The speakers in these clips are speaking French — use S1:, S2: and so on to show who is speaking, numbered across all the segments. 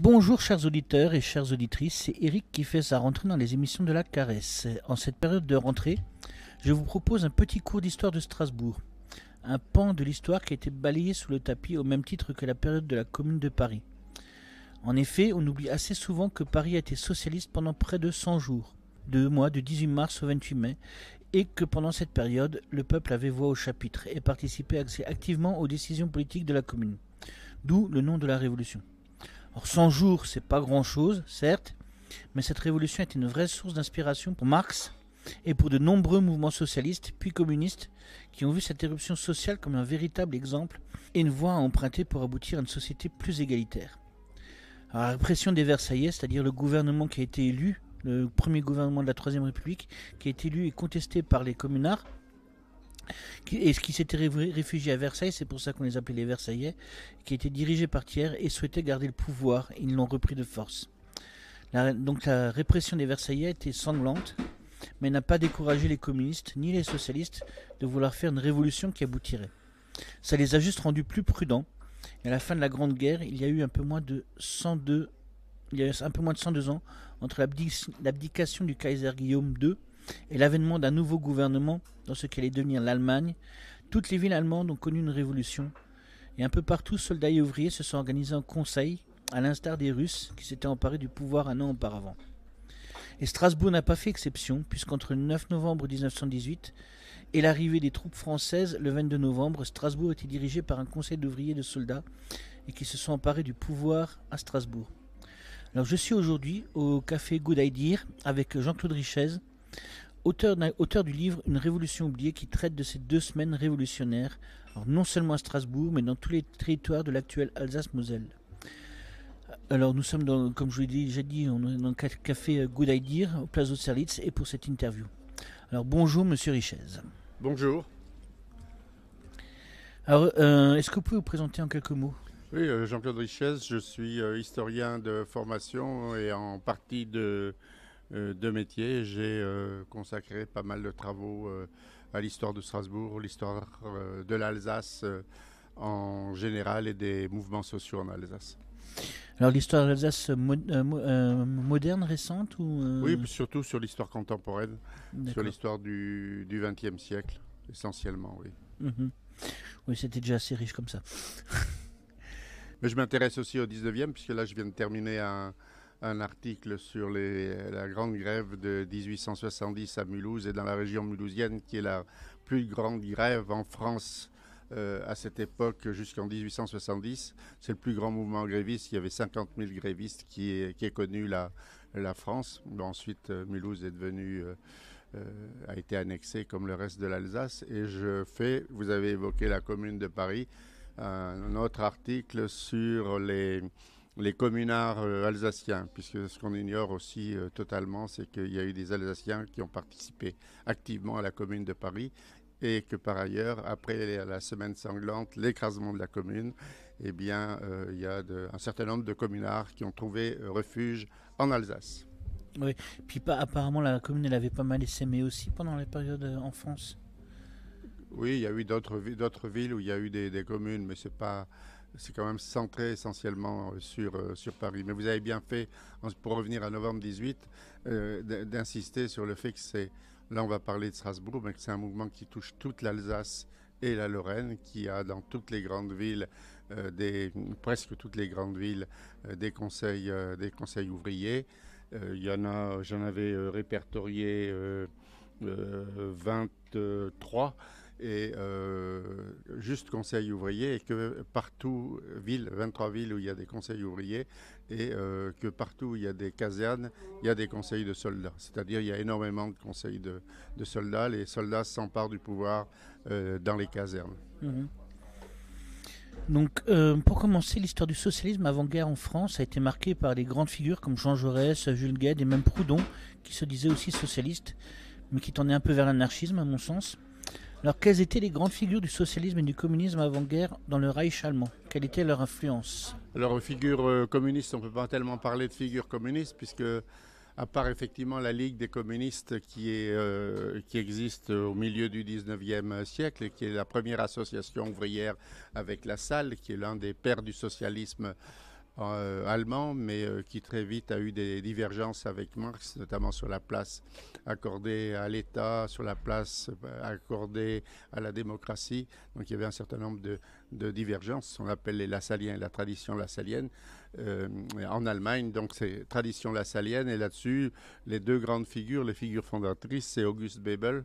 S1: Bonjour chers auditeurs et chères auditrices, c'est Eric qui fait sa rentrée dans les émissions de la Caresse. En cette période de rentrée, je vous propose un petit cours d'histoire de Strasbourg. Un pan de l'histoire qui a été balayé sous le tapis au même titre que la période de la Commune de Paris. En effet, on oublie assez souvent que Paris a été socialiste pendant près de 100 jours, de mois de 18 mars au 28 mai, et que pendant cette période, le peuple avait voix au chapitre et participait activement aux décisions politiques de la Commune. D'où le nom de la Révolution. Alors 100 jours, c'est pas grand-chose, certes, mais cette révolution est une vraie source d'inspiration pour Marx et pour de nombreux mouvements socialistes puis communistes qui ont vu cette éruption sociale comme un véritable exemple et une voie à emprunter pour aboutir à une société plus égalitaire. Alors, la répression des Versaillais, c'est-à-dire le gouvernement qui a été élu, le premier gouvernement de la Troisième République, qui a été élu et contesté par les communards, et ce qui s'était réfugié à Versailles, c'est pour ça qu'on les appelait les Versaillais, qui était dirigé par Thiers et souhaitait garder le pouvoir. Ils l'ont repris de force. Donc la répression des Versaillais était sanglante, mais n'a pas découragé les communistes ni les socialistes de vouloir faire une révolution qui aboutirait. Ça les a juste rendus plus prudents. Et à la fin de la Grande Guerre, il y a eu un peu moins de 102 ans entre l'abdication du Kaiser Guillaume II et l'avènement d'un nouveau gouvernement dans ce qu'allait devenir l'Allemagne. Toutes les villes allemandes ont connu une révolution et un peu partout, soldats et ouvriers se sont organisés en conseil, à l'instar des Russes qui s'étaient emparés du pouvoir un an auparavant. Et Strasbourg n'a pas fait exception, puisqu'entre le 9 novembre 1918 et l'arrivée des troupes françaises le 22 novembre, Strasbourg était dirigé par un conseil d'ouvriers et de soldats et qui se sont emparés du pouvoir à Strasbourg. Alors je suis aujourd'hui au café Good Idea avec Jean-Claude Richez, auteur du livre Une révolution oubliée qui traite de ces 2 semaines révolutionnaires, alors non seulement à Strasbourg, mais dans tous les territoires de l'actuelle Alsace-Moselle. Alors nous sommes, comme je vous l'ai déjà dit, on est dans le café Good Idea, au Place d'Austerlitz, et pour cette interview. Alors bonjour Monsieur Richez.
S2: Bonjour.
S1: Alors est-ce que vous pouvez vous présenter en quelques mots ?
S2: Oui, Jean-Claude Richez, je suis historien de formation et en partie de métier. J'ai consacré pas mal de travaux à l'histoire de Strasbourg, l'histoire de l'Alsace en général et des mouvements sociaux en Alsace.
S1: Alors l'histoire de l'Alsace moderne, récente ou
S2: Oui, surtout sur l'histoire contemporaine,
S1: D'accord.
S2: sur l'histoire du XXe siècle, essentiellement, oui.
S1: Mm-hmm. Oui, c'était déjà assez riche comme ça.
S2: Mais je m'intéresse aussi au 19e, puisque là je viens de terminer un article sur la grande grève de 1870 à Mulhouse et dans la région mulhousienne, qui est la plus grande grève en France à cette époque jusqu'en 1870. C'est le plus grand mouvement gréviste. Il y avait 50 000 grévistes qui est connu la France. Ensuite, Mulhouse est devenu a été annexé comme le reste de l'Alsace. Et vous avez évoqué la Commune de Paris, un autre article sur les communards alsaciens, puisque ce qu'on ignore aussi totalement, c'est qu'il y a eu des Alsaciens qui ont participé activement à la Commune de Paris et que par ailleurs, après la semaine sanglante, l'écrasement de la Commune, eh bien, il y a un certain nombre de communards qui ont trouvé refuge en Alsace.
S1: Oui, puis apparemment la Commune elle avait pas mal essaimé aussi pendant la période en France.
S2: Oui, il y a eu d'autres villes où il y a eu des communes, mais c'est quand même centré essentiellement sur Paris. Mais vous avez bien fait, pour revenir à novembre 18, d'insister sur le fait que là on va parler de Strasbourg, mais que c'est un mouvement qui touche toute l'Alsace et la Lorraine, qui a dans toutes les grandes villes, presque toutes les grandes villes, des conseils ouvriers. J'en avais répertorié 23. Et juste conseils ouvriers, et que partout, 23 villes où il y a des conseils ouvriers, et que partout où il y a des casernes, il y a des conseils de soldats. C'est-à-dire il y a énormément de conseils de soldats. Les soldats s'emparent du pouvoir dans les casernes.
S1: Mmh. Donc, pour commencer, l'histoire du socialisme avant-guerre en France a été marquée par des grandes figures comme Jean Jaurès, Jules Guesde et même Proudhon, qui se disaient aussi socialistes, mais qui tendaient un peu vers l'anarchisme, à mon sens. Alors, quelles étaient les grandes figures du socialisme et du communisme avant-guerre dans le Reich allemand ? Quelle était leur influence ?
S2: Alors, figure communiste, on ne peut pas tellement parler de figure communiste, puisque, à part effectivement la Ligue des communistes qui existe au milieu du 19e siècle, et qui est la première association ouvrière avec la Salle, qui est l'un des pères du socialisme allemand, mais qui très vite a eu des divergences avec Marx, notamment sur la place accordée à l'État, sur la place accordée à la démocratie. Donc il y avait un certain nombre de divergences, on appelle les Lassalliens, la tradition lassalienne en Allemagne. Donc c'est tradition lassalienne, et là-dessus, les deux grandes figures, les figures fondatrices, c'est August Bebel,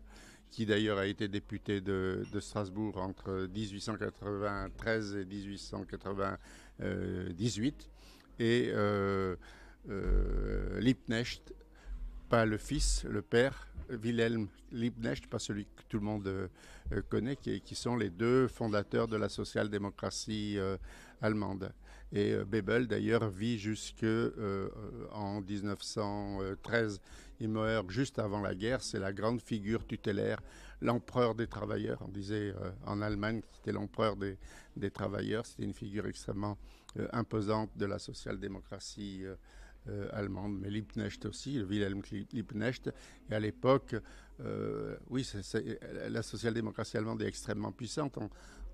S2: qui d'ailleurs a été député de Strasbourg entre 1893 et 1898, et Liebknecht, pas le fils, le père, Wilhelm Liebknecht, pas celui que tout le monde connaît, qui sont les deux fondateurs de la social-démocratie allemande. Et Bebel, d'ailleurs, vit jusqu'en 1913. Il meurt juste avant la guerre. C'est la grande figure tutélaire, l'empereur des travailleurs. On disait en Allemagne qu'il était l'empereur des travailleurs. C'était une figure extrêmement imposante de la social-démocratie allemande, mais Liebknecht aussi, Wilhelm Liebknecht. Et à l'époque, oui, la social-démocratie allemande est extrêmement puissante.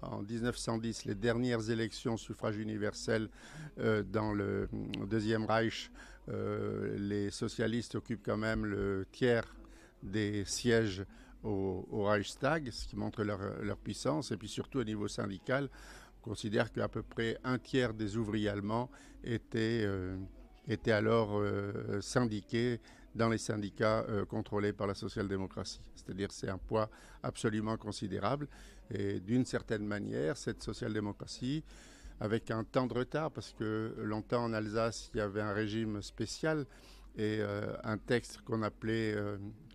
S2: En 1910, les dernières élections au suffrage universel dans le Deuxième Reich, les socialistes occupent quand même le tiers des sièges au Reichstag, ce qui montre leur puissance. Et puis surtout au niveau syndical, on considère qu'à peu près un tiers des ouvriers allemands étaient alors syndiqués dans les syndicats contrôlés par la social-démocratie. C'est-à-dire c'est un poids absolument considérable. Et d'une certaine manière, cette social-démocratie, avec un temps de retard, parce que longtemps en Alsace, il y avait un régime spécial et un texte qu'on appelait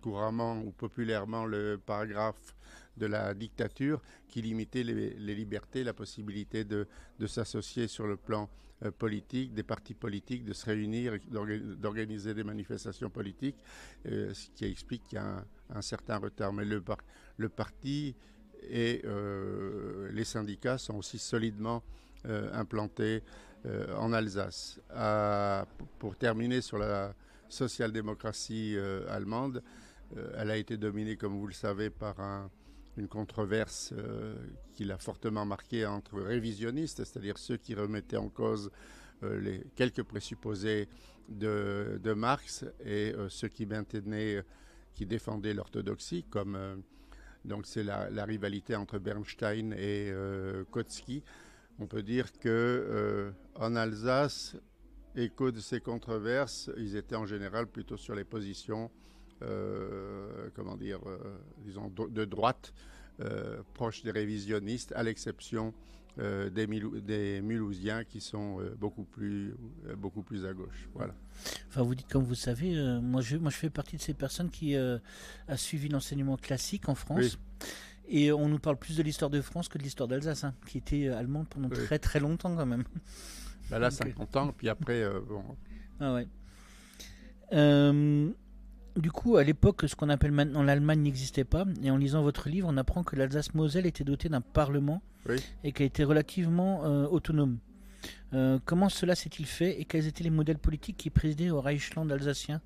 S2: couramment ou populairement le paragraphe de la dictature, qui limitait les libertés, la possibilité de s'associer sur le plan politique, des partis politiques, de se réunir, d'organiser des manifestations politiques, ce qui explique qu'il y a un certain retard. Mais le parti et les syndicats sont aussi solidement implantés en Alsace. Pour terminer sur la social-démocratie allemande, elle a été dominée, comme vous le savez, par une controverse qui l'a fortement marquée entre révisionnistes, c'est-à-dire ceux qui remettaient en cause les quelques présupposés de Marx, et ceux qui maintenaient, qui défendaient l'orthodoxie, comme donc c'est la rivalité entre Bernstein et Kautsky. On peut dire que en Alsace, écho de ces controverses, ils étaient en général plutôt sur les positions disons de droite, proches des révisionnistes, à l'exception des Mulhousiens qui sont beaucoup plus à gauche. Voilà.
S1: Enfin, vous dites comme vous savez, moi je fais partie de ces personnes qui a suivi l'enseignement classique en France. Oui. Et on nous parle plus de l'histoire de France que de l'histoire d'Alsace, hein, qui était allemande pendant très très longtemps quand même.
S2: Là, 50 ans, puis après, bon.
S1: Ah ouais. Du coup, à l'époque, ce qu'on appelle maintenant l'Allemagne n'existait pas. Et en lisant votre livre, on apprend que l'Alsace-Moselle était dotée d'un parlement et qu'elle était relativement autonome. Comment cela s'est-il fait et quels étaient les modèles politiques qui présidaient au Reichsland alsacien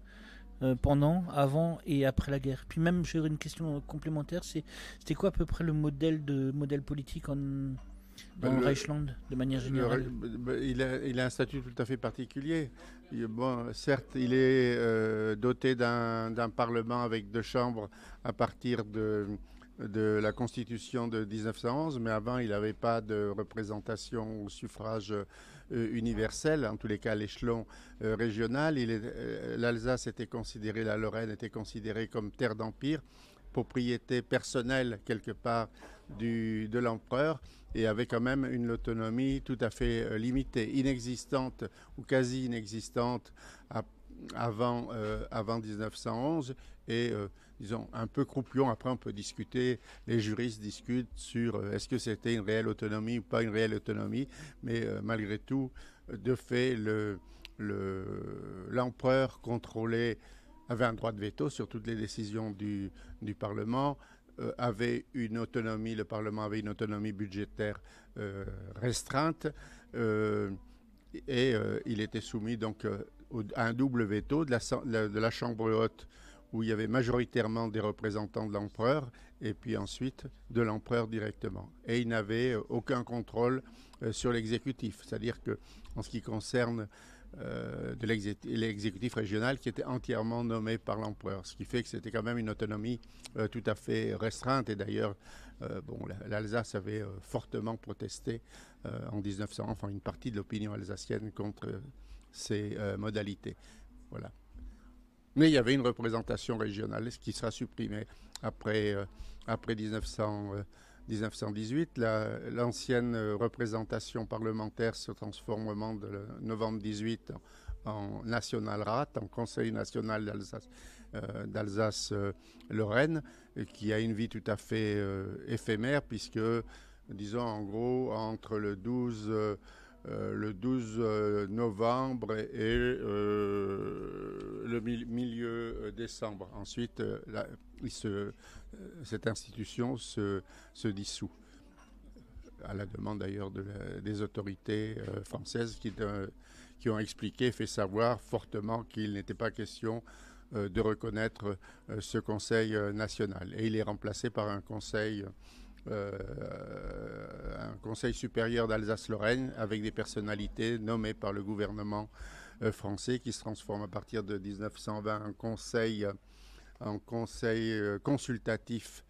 S1: pendant, avant et après la guerre? Puis même, j'aurais une question complémentaire, c'était quoi à peu près le modèle politique dans le Reichsland, de manière générale?
S2: Il a un statut tout à fait particulier. Bon, certes, il est doté d'un parlement avec 2 chambres à partir de la Constitution de 1911, mais avant, il n'avait pas de représentation au suffrage universel, en tous les cas à l'échelon régional. L'Alsace était considérée, la Lorraine était considérée comme terre d'empire, propriété personnelle quelque part de l'empereur, et avait quand même une autonomie tout à fait limitée, inexistante ou quasi inexistante avant 1911, et disons un peu croupion. Après on peut discuter, les juristes discutent sur est-ce que c'était une réelle autonomie ou pas une réelle autonomie, mais malgré tout, de fait, l'empereur avait un droit de veto sur toutes les décisions du Parlement, avait une autonomie, le Parlement avait une autonomie budgétaire restreinte, et il était soumis donc à un double veto de la Chambre haute où il y avait majoritairement des représentants de l'empereur et puis ensuite de l'empereur directement. Et il n'avait aucun contrôle sur l'exécutif, c'est-à-dire que en ce qui concerne de l'exécutif régional qui était entièrement nommé par l'empereur, ce qui fait que c'était quand même une autonomie tout à fait restreinte. Et d'ailleurs, l'Alsace avait fortement protesté en 1900, enfin une partie de l'opinion alsacienne contre ces modalités. Voilà. Mais il y avait une représentation régionale, ce qui sera supprimé après 1918. L'ancienne représentation parlementaire se transforme au moment de novembre 18 en Nationalrat, en Conseil national d'Alsace-Lorraine, qui a une vie tout à fait éphémère, puisque, disons en gros, entre le 12 novembre et le milieu décembre. Ensuite, cette institution se dissout, à la demande d'ailleurs des autorités françaises qui ont expliqué, fait savoir fortement qu'il n'était pas question de reconnaître ce Conseil national. Et il est remplacé par un Conseil supérieur d'Alsace-Lorraine avec des personnalités nommées par le gouvernement français qui se transforme à partir de 1920 en conseil consultatif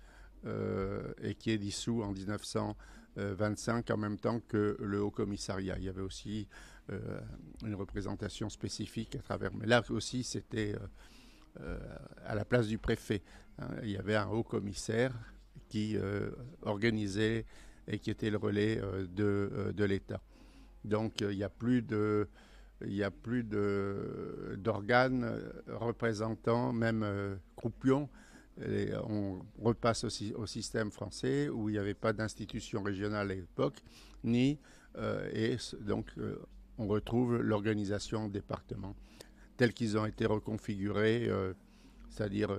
S2: et qui est dissous en 1925 en même temps que le Haut Commissariat. Il y avait aussi une représentation spécifique à travers. Mais là aussi, c'était à la place du préfet. Il y avait un haut commissaire qui organisait et qui était le relais de l'État. Donc il n'y a plus d'organes représentants, même croupions. Et on repasse aussi au système français où il n'y avait pas d'institution régionale à l'époque, et donc on retrouve l'organisation en département tels qu'ils ont été reconfigurés, c'est-à-dire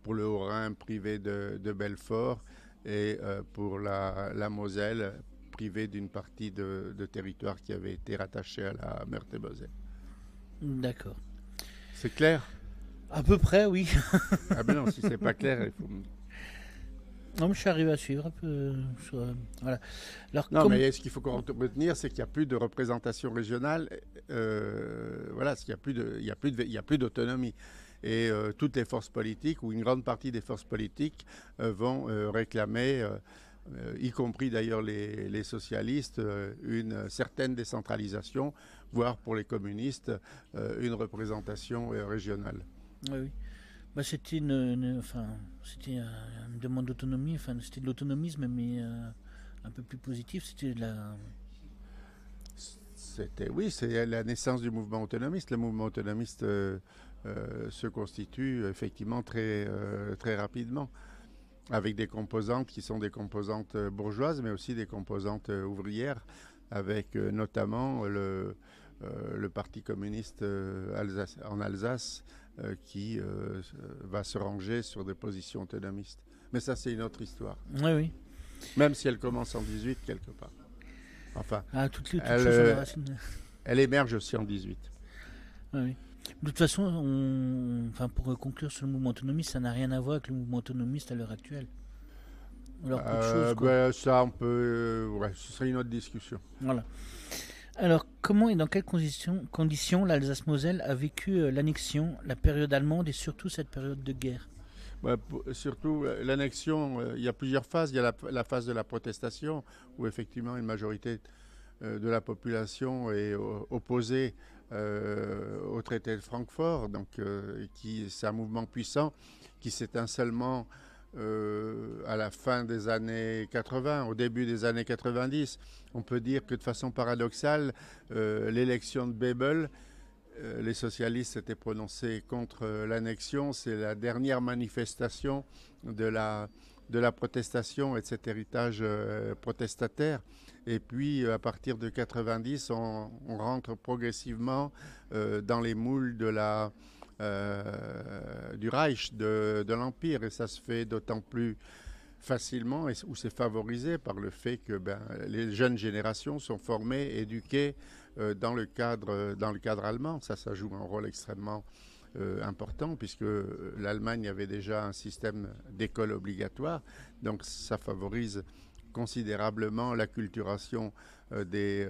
S2: pour le Haut-Rhin privé de Belfort et pour la Moselle privé d'une partie de territoire qui avait été rattaché à la Meurthe-et-Moselle.
S1: D'accord.
S2: C'est clair?
S1: À peu près, oui.
S2: Ah ben non, si c'est pas clair, il faut...
S1: Non, mais je suis arrivé à suivre un peu. Voilà. Alors,
S2: non, mais ce qu'il faut retenir, c'est qu'il n'y a plus de représentation régionale. Voilà, il n'y a plus d'autonomie. Et toutes les forces politiques, ou une grande partie des forces politiques, vont réclamer, y compris d'ailleurs les socialistes, une certaine décentralisation, voire pour les communistes, une représentation régionale.
S1: Oui, oui. Bah, c'était une demande d'autonomie, enfin, c'était de l'autonomisme, mais un peu plus positif. C'est
S2: la naissance du mouvement autonomiste. Le mouvement autonomiste se constitue effectivement très rapidement, avec des composantes qui sont des composantes bourgeoises, mais aussi des composantes ouvrières, avec notamment le Parti communiste en Alsace, qui va se ranger sur des positions autonomistes. Mais ça, c'est une autre histoire.
S1: Oui, oui.
S2: Même si elle commence en 18, quelque part. Enfin, elle émerge aussi en 18.
S1: Oui, oui. De toute façon, pour conclure sur le mouvement autonomiste, ça n'a rien à voir avec le mouvement autonomiste à l'heure actuelle. Alors,
S2: ça, on peut... ce serait une autre discussion.
S1: Voilà. Alors, comment et dans quelles conditions l'Alsace-Moselle a vécu l'annexion, la période allemande et surtout cette période de guerre?
S2: Surtout l'annexion, il y a plusieurs phases. Il y a la phase de la protestation, où effectivement une majorité de la population est opposée au traité de Francfort. Donc, c'est un mouvement puissant qui s'éteint seulement à la fin des années 80, au début des années 90. On peut dire que de façon paradoxale, l'élection de Bebel, les socialistes s'étaient prononcés contre l'annexion. C'est la dernière manifestation de la protestation et de cet héritage protestataire. Et puis, à partir de 90, on rentre progressivement dans les moules du Reich, de l'Empire. Et ça se fait d'autant plus facilement, ou c'est favorisé par le fait que les jeunes générations sont formées, éduquées dans le cadre allemand. Ça joue un rôle extrêmement important, puisque l'Allemagne avait déjà un système d'école obligatoire, donc ça favorise considérablement l'acculturation des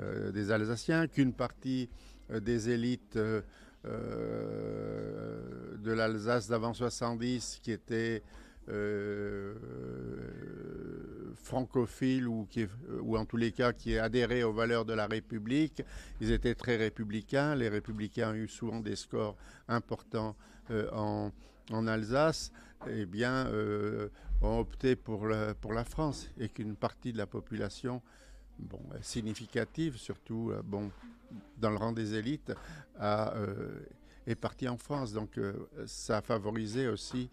S2: Alsaciens, qu'une partie des élites de l'Alsace d'avant 70 qui étaient francophiles ou en tous les cas qui adhéraient aux valeurs de la République. Ils étaient très républicains. Les républicains ont eu souvent des scores importants en Alsace. Eh bien, ont opté pour la France et qu'une partie de la population significative, surtout dans le rang des élites, est partie en France. Donc ça a favorisé aussi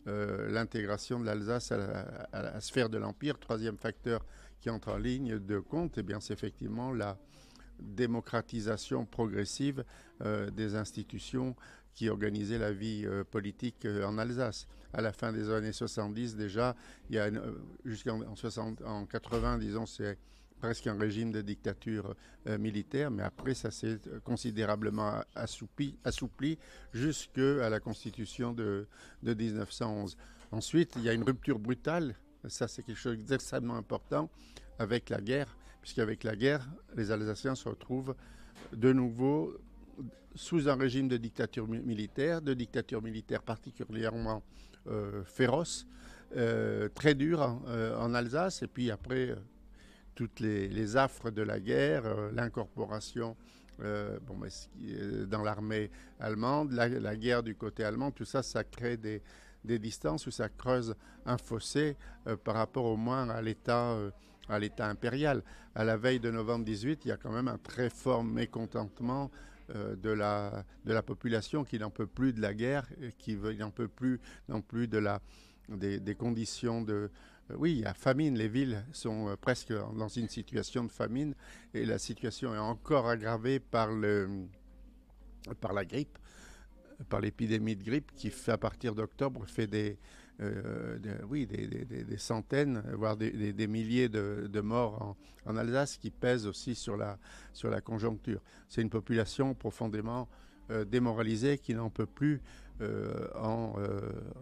S2: l'intégration de l'Alsace à la sphère de l'Empire. Troisième facteur qui entre en ligne de compte, eh bien, c'est effectivement la démocratisation progressive des institutions qui organisaient la vie politique en Alsace. À la fin des années 70 déjà, il y a jusqu'en 80, disons, c'est presque un régime de dictature militaire, mais après ça s'est considérablement assoupli jusqu'à la constitution de 1911. Ensuite, il y a une rupture brutale, ça c'est quelque chose d'extrêmement important, avec la guerre, puisqu'avec la guerre, les Alsaciens se retrouvent de nouveau sous un régime de dictature militaire particulièrement féroce, très dur en Alsace, et puis après toutes les affres de la guerre, l'incorporation dans l'armée allemande, la guerre du côté allemand, tout ça, ça crée des distances où ça creuse un fossé par rapport au moins à l'État impérial. À la veille de novembre 18, il y a quand même un très fort mécontentement de la population qui n'en peut plus de la guerre, qui n'en peut plus non plus des conditions de... Oui, il y a famine, les villes sont presque dans une situation de famine et la situation est encore aggravée par la grippe, par l'épidémie de grippe qui fait à partir d'octobre fait des centaines, voire des milliers de morts en Alsace qui pèsent aussi sur la conjoncture. C'est une population profondément démoralisée qui n'en peut plus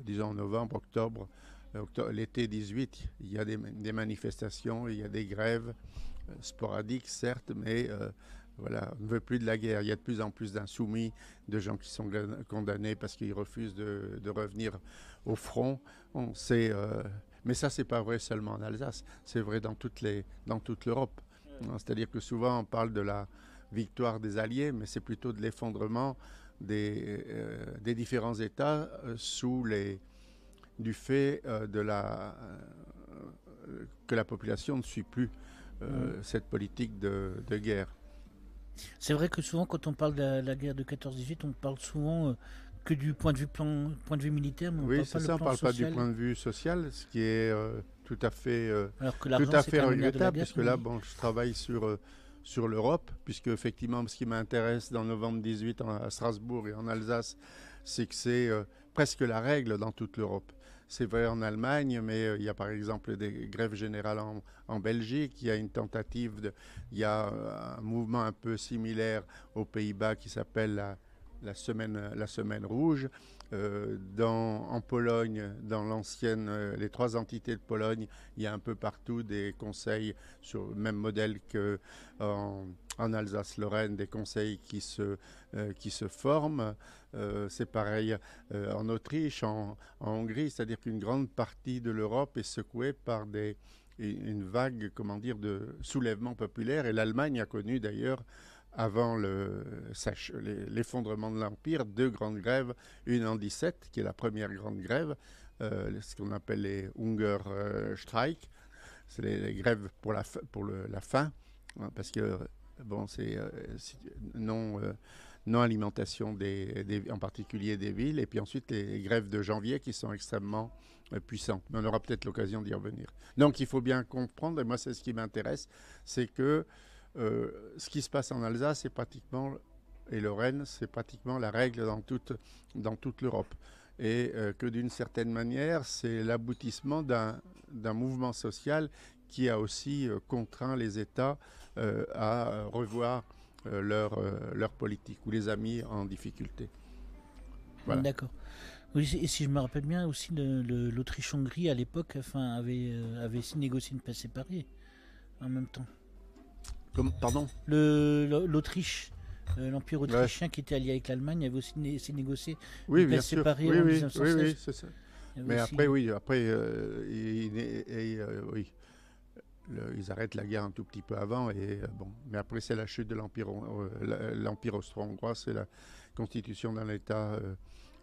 S2: disons novembre, octobre, l'été 18. Il y a des manifestations, il y a des grèves sporadiques certes, mais voilà, on ne veut plus de la guerre. Il y a de plus en plus d'insoumis, de gens qui sont condamnés parce qu'ils refusent de revenir au front. Mais ça, c'est pas vrai seulement en Alsace. C'est vrai dans toute l'Europe. C'est-à-dire que souvent, on parle de la victoire des Alliés, mais c'est plutôt de l'effondrement des différents États du fait que la population ne suit plus cette politique de guerre.
S1: C'est vrai que souvent, quand on parle de la guerre de 14-18, on parle souvent que du point de vue militaire, mais on
S2: oui,
S1: parle pas
S2: parle pas du point de vue social, ce qui est tout à fait regrettable, puisque là, je travaille sur l'Europe, puisque effectivement, ce qui m'intéresse dans novembre 18 à Strasbourg et en Alsace, c'est que c'est presque la règle dans toute l'Europe. C'est vrai en Allemagne, mais il y a par exemple des grèves générales en Belgique. Il y a une tentative il y a un mouvement un peu similaire aux Pays-Bas qui s'appelle la semaine rouge. En Pologne, dans les 3 entités de Pologne, il y a un peu partout des conseils sur le même modèle qu'en Alsace-Lorraine, des conseils qui se forment. C'est pareil en Autriche, en Hongrie, c'est-à-dire qu'une grande partie de l'Europe est secouée par une vague, de soulèvement populaire. Et l'Allemagne a connu d'ailleurs, avant l'effondrement de l'Empire, 2 grandes grèves, une en 17, qui est la première grande grève, ce qu'on appelle les Hungerstreik, c'est les grèves pour la faim, hein, parce que c'est non-alimentation en particulier des villes, et puis ensuite les grèves de janvier qui sont extrêmement puissantes. Mais on aura peut-être l'occasion d'y revenir. Donc il faut bien comprendre, et moi c'est ce qui m'intéresse, c'est que ce qui se passe en Alsace et Lorraine, c'est pratiquement la règle dans toute l'Europe. Et que d'une certaine manière, c'est l'aboutissement d'un mouvement social qui a aussi contraint les États à revoir leur politique ou les a mis en difficulté. Voilà.
S1: D'accord. Oui, et si je me rappelle bien aussi, l'Autriche-Hongrie à l'époque avait aussi négocié une paix séparée en même temps.
S2: Pardon?
S1: L'Autriche, l'Empire autrichien qui était allié avec l'Allemagne avait aussi négocié
S2: Oui,
S1: une paix
S2: bien sûr.
S1: séparée
S2: Oui,
S1: en
S2: oui,
S1: 1916.
S2: oui, c'est ça. Mais
S1: Aussi...
S2: après, oui, oui. Ils arrêtent la guerre un tout petit peu avant, bon. Mais après, c'est la chute de l'Empire austro-hongrois, c'est la constitution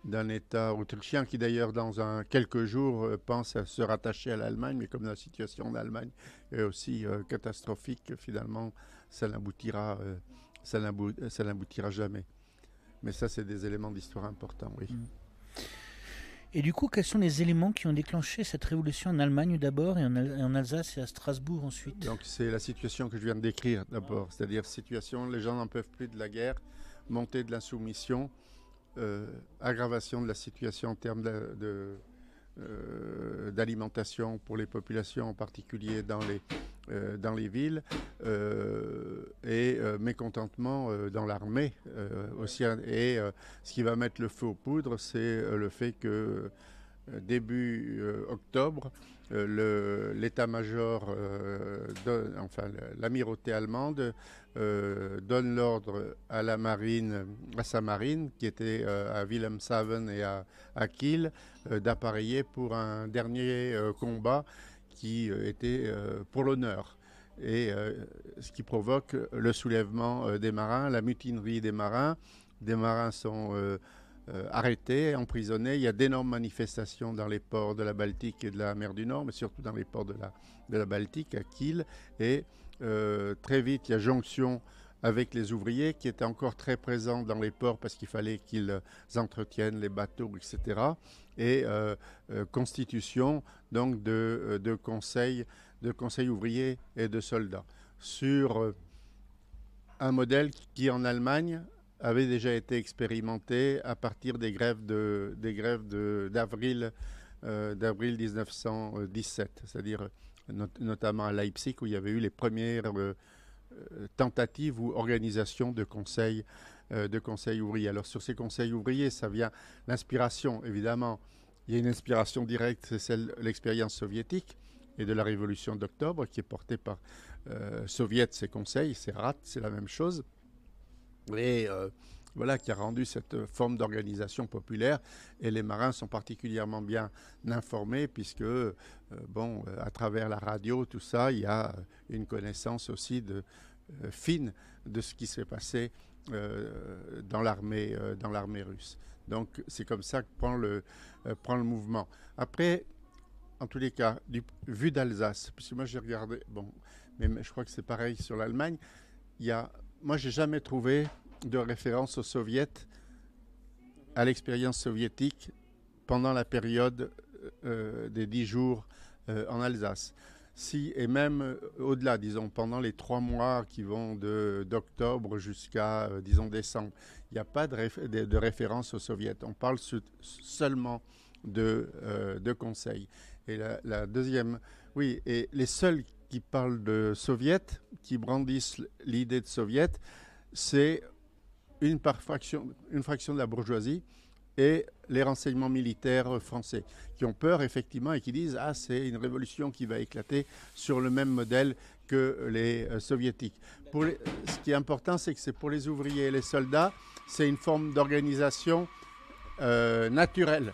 S2: d'un État autrichien qui d'ailleurs dans quelques jours pense à se rattacher à l'Allemagne, mais comme la situation en Allemagne est aussi catastrophique, finalement, ça n'aboutira jamais. Mais ça, c'est des éléments d'histoire importants, oui.
S1: Et du coup, quels sont les éléments qui ont déclenché cette révolution en Allemagne d'abord et en Alsace et à Strasbourg ensuite?
S2: Donc c'est la situation que je viens de décrire d'abord, c'est-à-dire situation, les gens n'en peuvent plus de la guerre, montée de l'insoumission, aggravation de la situation en termes d'alimentation pour les populations, en particulier dans les villes, et mécontentement dans l'armée aussi. Et ce qui va mettre le feu aux poudres, c'est le fait que début octobre, l'état-major, l'amirauté allemande donne l'ordre à sa marine, qui était à Wilhelmshaven et à Kiel, d'appareiller pour un dernier combat qui était pour l'honneur. Et ce qui provoque le soulèvement des marins, la mutinerie des marins. Des marins sont arrêtés, emprisonnés. Il y a d'énormes manifestations dans les ports de la Baltique et de la mer du Nord, mais surtout dans les ports de la Baltique, à Kiel. Et très vite, il y a jonction avec les ouvriers qui étaient encore très présents dans les ports parce qu'il fallait qu'ils entretiennent les bateaux, etc. Et constitution donc de conseils ouvriers et de soldats sur un modèle qui en Allemagne avait déjà été expérimenté à partir des grèves d'avril 1917, c'est-à-dire notamment à Leipzig où il y avait eu les premières tentatives ou organisations de conseils ouvriers. Alors sur ces conseils ouvriers, ça vient l'inspiration, évidemment. Il y a une inspiration directe, c'est celle de l'expérience soviétique et de la révolution d'octobre qui est portée par Soviet, ses conseils, c'est RAT, c'est la même chose. Et voilà, qui a rendu cette forme d'organisation populaire. Et les marins sont particulièrement bien informés puisque, à travers la radio, tout ça, il y a une connaissance aussi fine de ce qui s'est passé dans l'armée russe. Donc, c'est comme ça que prend le mouvement. Après, en tous les cas, vu d'Alsace, puisque moi j'ai regardé, mais je crois que c'est pareil sur l'Allemagne, moi j'ai jamais trouvé de référence aux soviets, à l'expérience soviétique pendant la période des 10 jours en Alsace. Et même au-delà, disons, pendant les 3 mois qui vont d'octobre jusqu'à, disons, décembre, il n'y a pas de référence aux soviets. On parle seulement de conseils. Et la deuxième, oui, et les seuls qui parlent de soviets, qui brandissent l'idée de soviet, c'est une fraction de la bourgeoisie et les renseignements militaires français, qui ont peur effectivement et qui disent « Ah, c'est une révolution qui va éclater sur le même modèle que les soviétiques ». Ce qui est important, c'est que c'est pour les ouvriers et les soldats, c'est une forme d'organisation naturelle.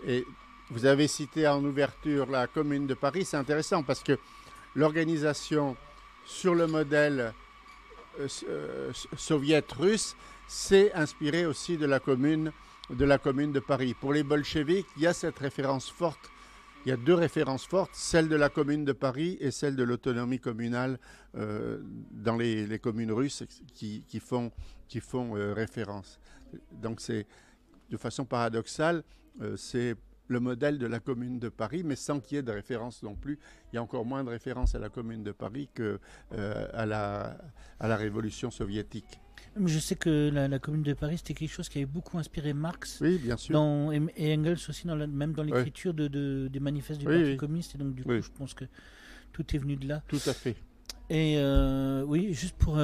S2: Et vous avez cité en ouverture la Commune de Paris, c'est intéressant parce que l'organisation sur le modèle soviète-russe s'est inspirée aussi de la commune de Paris. Pour les bolcheviks, il y a cette référence forte. Il y a 2 références fortes, celle de la Commune de Paris et celle de l'autonomie communale dans les communes russes qui font référence. Donc c'est de façon paradoxale, c'est le modèle de la Commune de Paris, mais sans qu'il y ait de référence non plus. Il y a encore moins de références à la Commune de Paris qu'à la Révolution soviétique.
S1: Je sais que la Commune de Paris, c'était quelque chose qui avait beaucoup inspiré Marx.
S2: Oui, bien sûr.
S1: Et Engels aussi, même dans l'écriture des manifestes du Parti communiste. Et donc, du coup, je pense que tout est venu de là.
S2: Tout à fait.
S1: Et oui, juste pour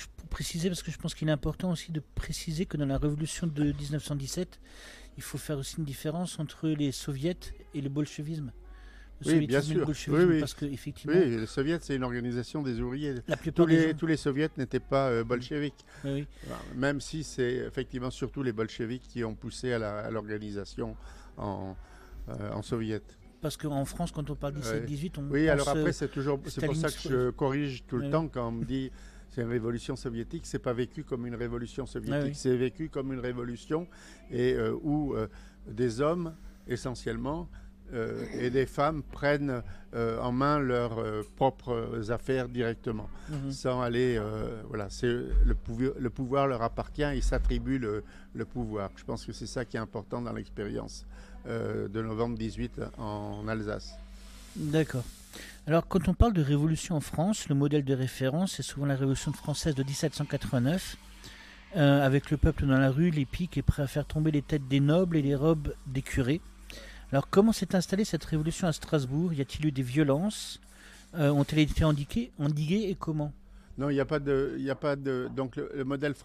S1: pour préciser, parce que je pense qu'il est important aussi de préciser que dans la révolution de 1917, il faut faire aussi une différence entre les soviets et le bolchevisme. Le
S2: Oui, bien
S1: soviétisme et le
S2: sûr. Oui,
S1: bolchevisme,
S2: oui.
S1: parce que effectivement,
S2: Oui, les soviets, c'est une organisation des ouvriers.
S1: la plupart des gens.
S2: Tous les soviets n'étaient pas bolcheviques.
S1: Oui, oui.
S2: Même si c'est effectivement surtout les bolcheviks qui ont poussé à l'organisation en, en soviet.
S1: Parce qu'en France, quand on parle
S2: Ouais.
S1: 17-18, on
S2: Oui,
S1: pense
S2: alors après, c'est pour
S1: Staline.
S2: ça que je corrige tout le
S1: Oui,
S2: temps quand on me dit c'est une révolution soviétique, c'est pas vécu comme une révolution soviétique,
S1: oui.
S2: c'est vécu comme une révolution et où des hommes essentiellement et des femmes prennent en main leurs propres affaires directement, sans aller, voilà, c'est le pouvoir leur appartient, ils s'attribuent le pouvoir. Je pense que c'est ça qui est important dans l'expérience de novembre 18 en Alsace.
S1: D'accord. Alors, quand on parle de révolution en France, le modèle de référence est souvent la Révolution française de 1789, avec le peuple dans la rue, les piques et prêt à faire tomber les têtes des nobles et les robes des curés. Alors, comment s'est installée cette révolution à Strasbourg? Y a-t-il eu des violences? Ont-elles été endiguées et comment?
S2: Non, il n'y a pas de. Donc le modèle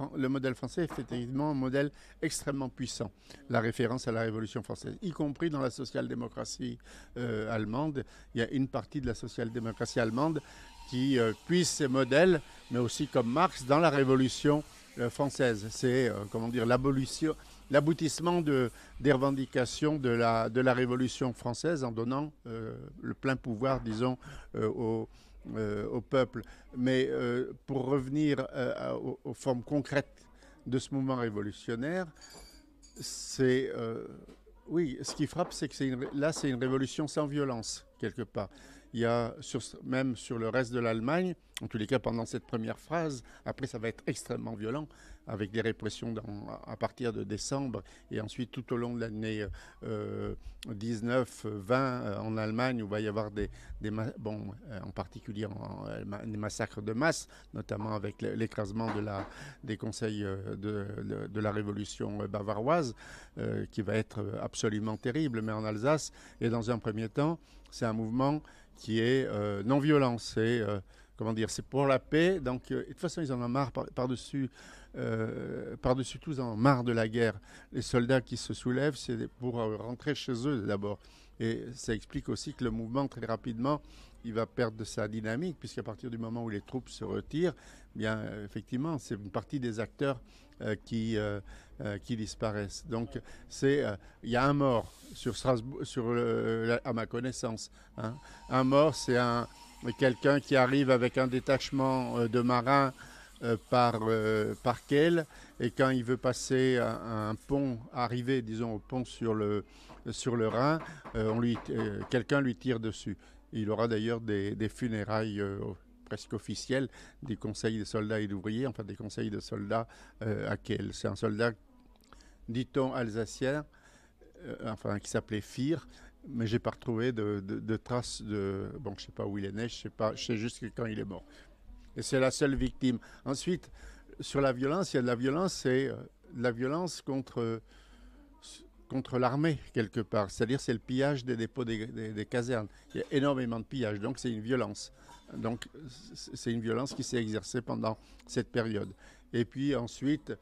S2: français est effectivement un modèle extrêmement puissant. La référence à la Révolution française, y compris dans la social-démocratie allemande. Il y a une partie de la social-démocratie allemande qui puise ces modèles, mais aussi comme Marx dans la Révolution française. C'est comment dire l'aboutissement des revendications de la Révolution française en donnant le plein pouvoir, disons, au peuple. Mais pour revenir aux formes concrètes de ce mouvement révolutionnaire, c'est oui, ce qui frappe, c'est que c'est une révolution sans violence quelque part. Il y a même sur le reste de l'Allemagne, en tous les cas pendant cette première phase, après ça va être extrêmement violent avec des répressions à partir de décembre et ensuite tout au long de l'année 19-20 en Allemagne où il va y avoir en particulier des massacres de masse, notamment avec l'écrasement des conseils de la révolution bavaroise qui va être absolument terrible. Mais en Alsace, et dans un premier temps, c'est un mouvement qui est non violent. C'est c'est pour la paix. Donc, de toute façon, ils en ont marre par-dessus tout, ils en ont marre de la guerre. Les soldats qui se soulèvent, c'est pour rentrer chez eux d'abord. Et ça explique aussi que le mouvement, très rapidement, il va perdre de sa dynamique, puisqu'à partir du moment où les troupes se retirent, bien, effectivement, c'est une partie des acteurs qui disparaissent. Donc, il y a un mort sur Strasbourg, à ma connaissance. Hein. Un mort, c'est quelqu'un qui arrive avec un détachement de marins par Kehl, et quand il veut passer un pont, arriver, disons, au pont sur le Rhin, quelqu'un lui tire dessus. Il aura d'ailleurs des funérailles presque officielles des conseils de soldats et d'ouvriers, enfin des conseils de soldats à Kehl. C'est un soldat, dit-on, alsacien, qui s'appelait Fir, mais j'ai pas retrouvé de traces de... Bon, je sais pas où il est né, je sais juste quand il est mort. Et c'est la seule victime. Ensuite, sur la violence, il y a de la violence, c'est de la violence contre l'armée, quelque part. C'est-à-dire, c'est le pillage des dépôts des casernes. Il y a énormément de pillage, donc c'est une violence. Donc, c'est une violence qui s'est exercée pendant cette période. Et puis ensuite,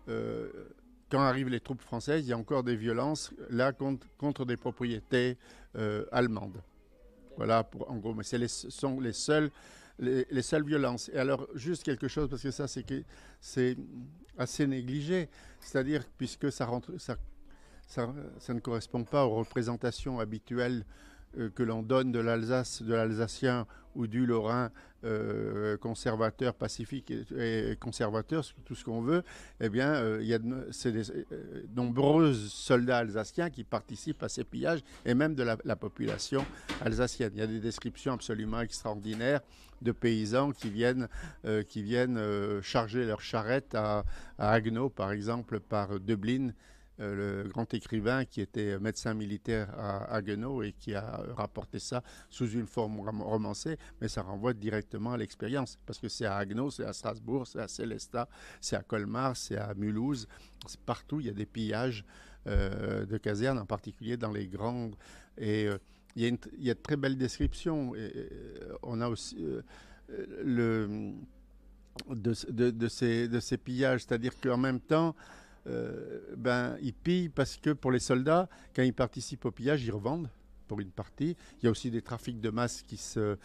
S2: quand arrivent les troupes françaises, il y a encore des violences, là, contre des propriétés allemandes. Voilà, en gros, mais sont les seules violences. Et alors, juste quelque chose, parce que ça, c'est assez négligé, c'est-à-dire, puisque ça ne correspond pas aux représentations habituelles que l'on donne de l'Alsace, de l'Alsacien ou du Lorrain conservateur, pacifique et conservateur, tout ce qu'on veut, eh bien, il y a nombreux soldats alsaciens qui participent à ces pillages, et même de la population alsacienne. Il y a des descriptions absolument extraordinaires de paysans qui viennent charger leurs charrettes à Haguenau, par exemple, par Döblin, le grand écrivain qui était médecin militaire à Haguenau et qui a rapporté ça sous une forme romancée, mais ça renvoie directement à l'expérience, parce que c'est à Haguenau, c'est à Strasbourg, c'est à Sélestat, c'est à Colmar, c'est à Mulhouse, c'est partout, il y a des pillages de casernes, en particulier dans les grandes... Et il y a de très belles descriptions. Et, on a aussi de ces pillages. C'est-à-dire qu'en même temps, ils pillent parce que pour les soldats, quand ils participent au pillage, ils revendent pour une partie. Il y a aussi des trafics de masse qui se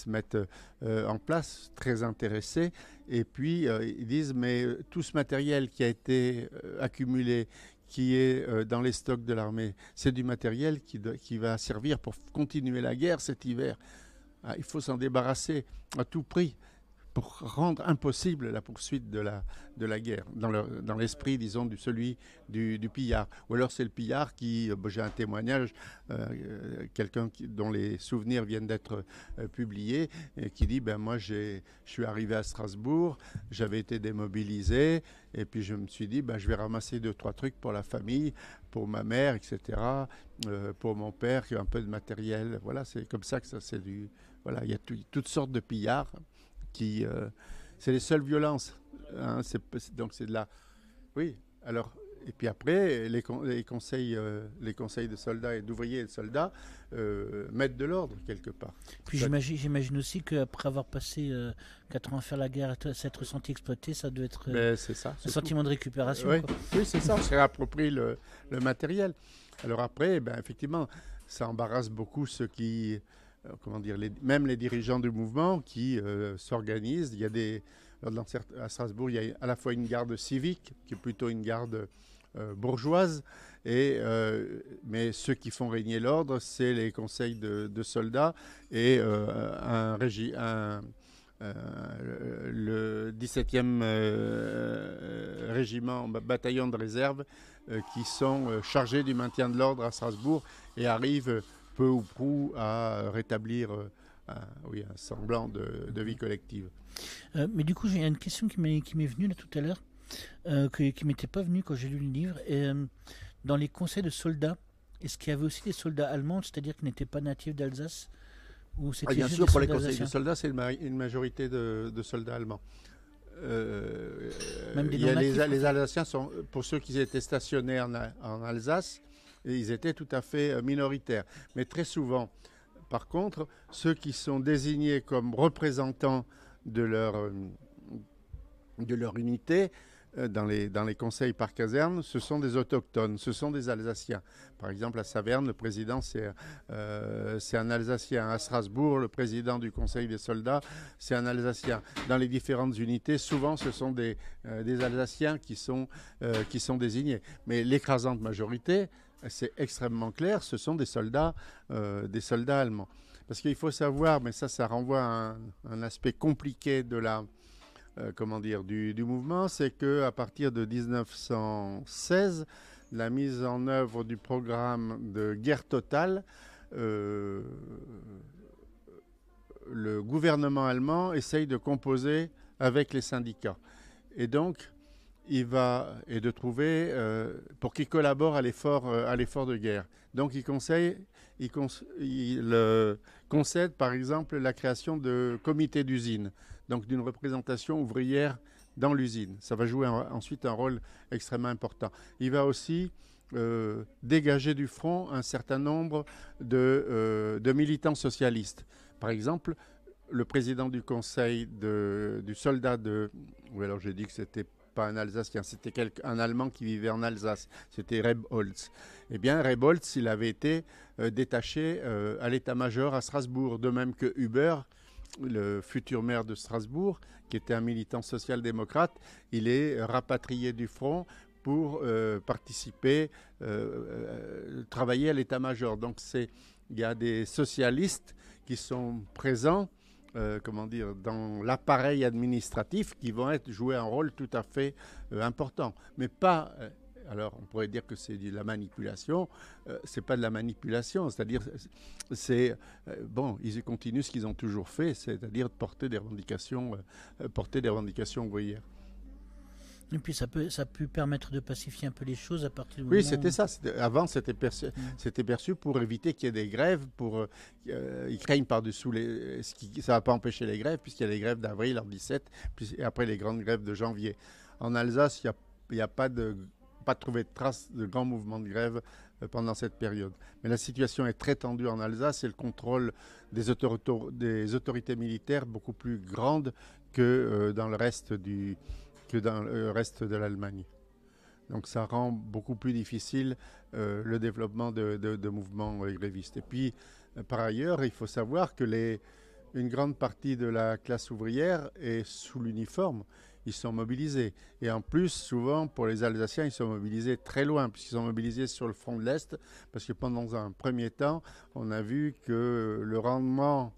S2: mettent en place, très intéressés. Et puis, ils disent, mais tout ce matériel qui a été accumulé, qui est dans les stocks de l'armée, c'est du matériel qui va servir pour continuer la guerre cet hiver. Ah, il faut s'en débarrasser à tout prix pour rendre impossible la poursuite de la guerre, dans l'esprit, disons, celui du pillard. Ou alors c'est le pillard qui, j'ai un témoignage, quelqu'un dont les souvenirs viennent d'être publiés, et qui dit, moi je suis arrivé à Strasbourg, j'avais été démobilisé, et puis je me suis dit, je vais ramasser 2-3 trucs pour la famille, pour ma mère, etc., pour mon père, qui a un peu de matériel. Voilà, c'est comme ça que ça c'est du... Voilà, il y a toutes sortes de pillards. C'est les seules violences. Hein, donc c'est de la... Oui, alors... Et puis après, les conseils de soldats et d'ouvriers et de soldats mettent de l'ordre quelque part.
S1: Puis j'imagine aussi qu'après avoir passé 4 ans à faire la guerre, s'être senti exploité, ça doit être
S2: c'est ça,
S1: un sentiment de récupération.
S2: Oui, oui, c'est ça, on se réapproprie le matériel. Alors après, effectivement, ça embarrasse beaucoup ceux qui... comment dire, même les dirigeants du mouvement qui s'organisent. Il y a à Strasbourg, il y a à la fois une garde civique, qui est plutôt une garde bourgeoise, mais ceux qui font régner l'ordre, c'est les conseils de soldats et le 17e régiment, bataillon de réserve, qui sont chargés du maintien de l'ordre à Strasbourg et arrivent peu ou prou à rétablir un semblant de vie collective.
S1: Mais du coup, j'ai une question qui m'est venue là tout à l'heure, qui m'était pas venue quand j'ai lu le livre. Et, dans les conseils de soldats, est-ce qu'il y avait aussi des soldats allemands, c'est-à-dire qui n'étaient pas natifs d'Alsace, ou c'était
S2: bien
S1: juste
S2: sûr,
S1: des
S2: pour les
S1: soldats
S2: conseils
S1: alsaciens?
S2: de soldats, c'est une majorité de soldats allemands.
S1: Même des
S2: les Alsaciens sont, pour ceux qui étaient stationnés en Alsace, ils étaient tout à fait minoritaires. Mais très souvent, par contre, ceux qui sont désignés comme représentants de leur unité dans les conseils par caserne, ce sont des autochtones, ce sont des Alsaciens. Par exemple, à Saverne, le président, c'est un Alsacien. À Strasbourg, le président du conseil des soldats, c'est un Alsacien. Dans les différentes unités, souvent, ce sont des Alsaciens qui sont désignés. Mais l'écrasante majorité, c'est extrêmement clair, ce sont des soldats allemands. Parce qu'il faut savoir, mais ça renvoie à un aspect compliqué de du mouvement, c'est qu'à partir de 1916, la mise en œuvre du programme de guerre totale, le gouvernement allemand essaye de composer avec les syndicats. Et donc, de trouver pour qu'ils collaborent à l'effort de guerre. Donc il concède par exemple la création de comités d'usine, donc d'une représentation ouvrière dans l'usine. Ça va jouer ensuite un rôle extrêmement important. Il va aussi dégager du front un certain nombre de militants socialistes. Par exemple, le président du conseil du soldat ou alors j'ai dit que c'était pas un Alsacien, c'était un Allemand qui vivait en Alsace, c'était Rebholz. Eh bien, Rebholz, il avait été détaché à l'état-major à Strasbourg, de même que Huber, le futur maire de Strasbourg, qui était un militant social-démocrate, il est rapatrié du front pour participer, travailler à l'état-major. Donc, il y a des socialistes qui sont présents dans l'appareil administratif qui vont jouer un rôle tout à fait important. Mais pas... alors, on pourrait dire que c'est de la manipulation. C'est pas de la manipulation. C'est-à-dire, ils continuent ce qu'ils ont toujours fait, c'est-à-dire porter des revendications ouvrières.
S1: Et puis ça peut permettre de pacifier un peu les choses à partir du moment...
S2: Oui, c'était ça. Avant, c'était perçu pour éviter qu'il y ait des grèves. Ils craignent par-dessous ça ne va pas empêcher les grèves, puisqu'il y a les grèves d'avril en 17, puis après les grandes grèves de janvier. En Alsace, il n'y a pas de pas trouvé de traces de grands mouvements de grève pendant cette période. Mais la situation est très tendue en Alsace et le contrôle des autorités militaires beaucoup plus grande que dans le reste de l'Allemagne. Donc ça rend beaucoup plus difficile le développement de mouvements grévistes. Et puis, par ailleurs, il faut savoir que une grande partie de la classe ouvrière est sous l'uniforme. Ils sont mobilisés. Et en plus, souvent, pour les Alsaciens, ils sont mobilisés très loin, puisqu'ils sont mobilisés sur le front de l'Est, parce que pendant un premier temps, on a vu que le rendement,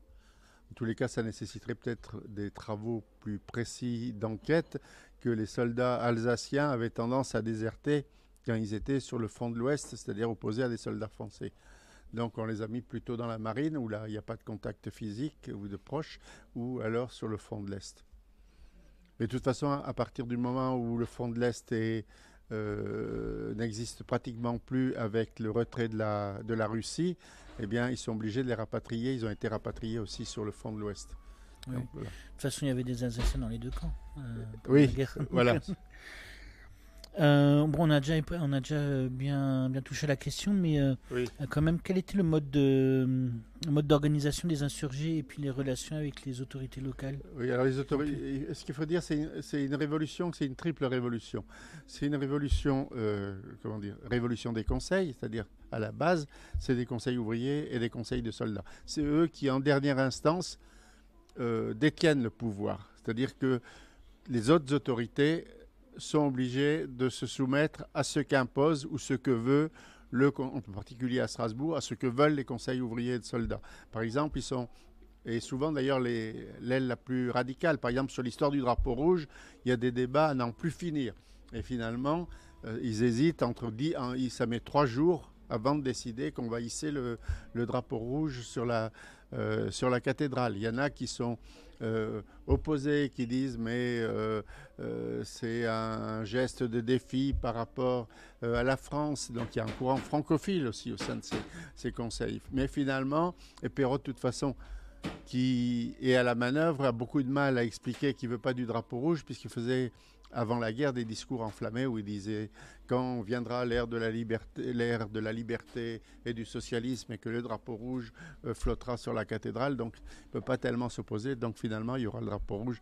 S2: en tous les cas, ça nécessiterait peut-être des travaux plus précis d'enquête, que les soldats alsaciens avaient tendance à déserter quand ils étaient sur le front de l'Ouest, c'est-à-dire opposés à des soldats français. Donc on les a mis plutôt dans la marine, où là, il n'y a pas de contact physique ou de proche, ou alors sur le front de l'Est. Mais de toute façon, à partir du moment où le front de l'Est n'existe pratiquement plus avec le retrait de la Russie, eh bien, ils sont obligés de les rapatrier. Ils ont été rapatriés aussi sur le front de l'Ouest.
S1: Oui.
S2: Donc, voilà.
S1: De toute façon, il y avait des Alsaciens dans les deux camps.
S2: Oui, voilà.
S1: Bon, on a déjà bien touché la question, mais
S2: Oui.
S1: quand même, quel était le mode d'organisation des insurgés et puis les relations avec les autorités locales?
S2: Oui, alors ce qu'il faut dire, c'est une révolution, c'est une triple révolution. C'est une révolution, révolution des conseils, c'est-à-dire à la base, c'est des conseils ouvriers et des conseils de soldats. C'est eux qui, en dernière instance, détiennent le pouvoir. C'est-à-dire que les autres autorités sont obligés de se soumettre à ce qu'impose ou ce que veut, en particulier à Strasbourg, à ce que veulent les conseils ouvriers et de soldats. Par exemple, ils sont, et souvent d'ailleurs l'aile la plus radicale, par exemple sur l'histoire du drapeau rouge, il y a des débats à n'en plus finir. Et finalement, ils hésitent ça met 3 jours avant de décider qu'on va hisser le drapeau rouge sur la cathédrale. Il y en a qui sont opposés, qui disent mais c'est un geste de défi par rapport à la France. Donc il y a un courant francophile aussi au sein de ces conseils. Mais finalement, et Perrault de toute façon, qui est à la manœuvre, a beaucoup de mal à expliquer qu'il ne veut pas du drapeau rouge, puisqu'il faisait avant la guerre des discours enflammés où il disait quand viendra l'ère de la liberté et du socialisme et que le drapeau rouge flottera sur la cathédrale, donc il ne peut pas tellement s'opposer, donc finalement il y aura le drapeau rouge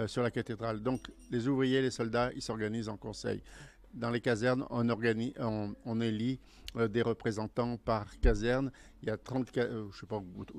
S2: sur la cathédrale. Donc les ouvriers, les soldats, ils s'organisent en conseil. Dans les casernes, on élit des représentants par caserne. Il y a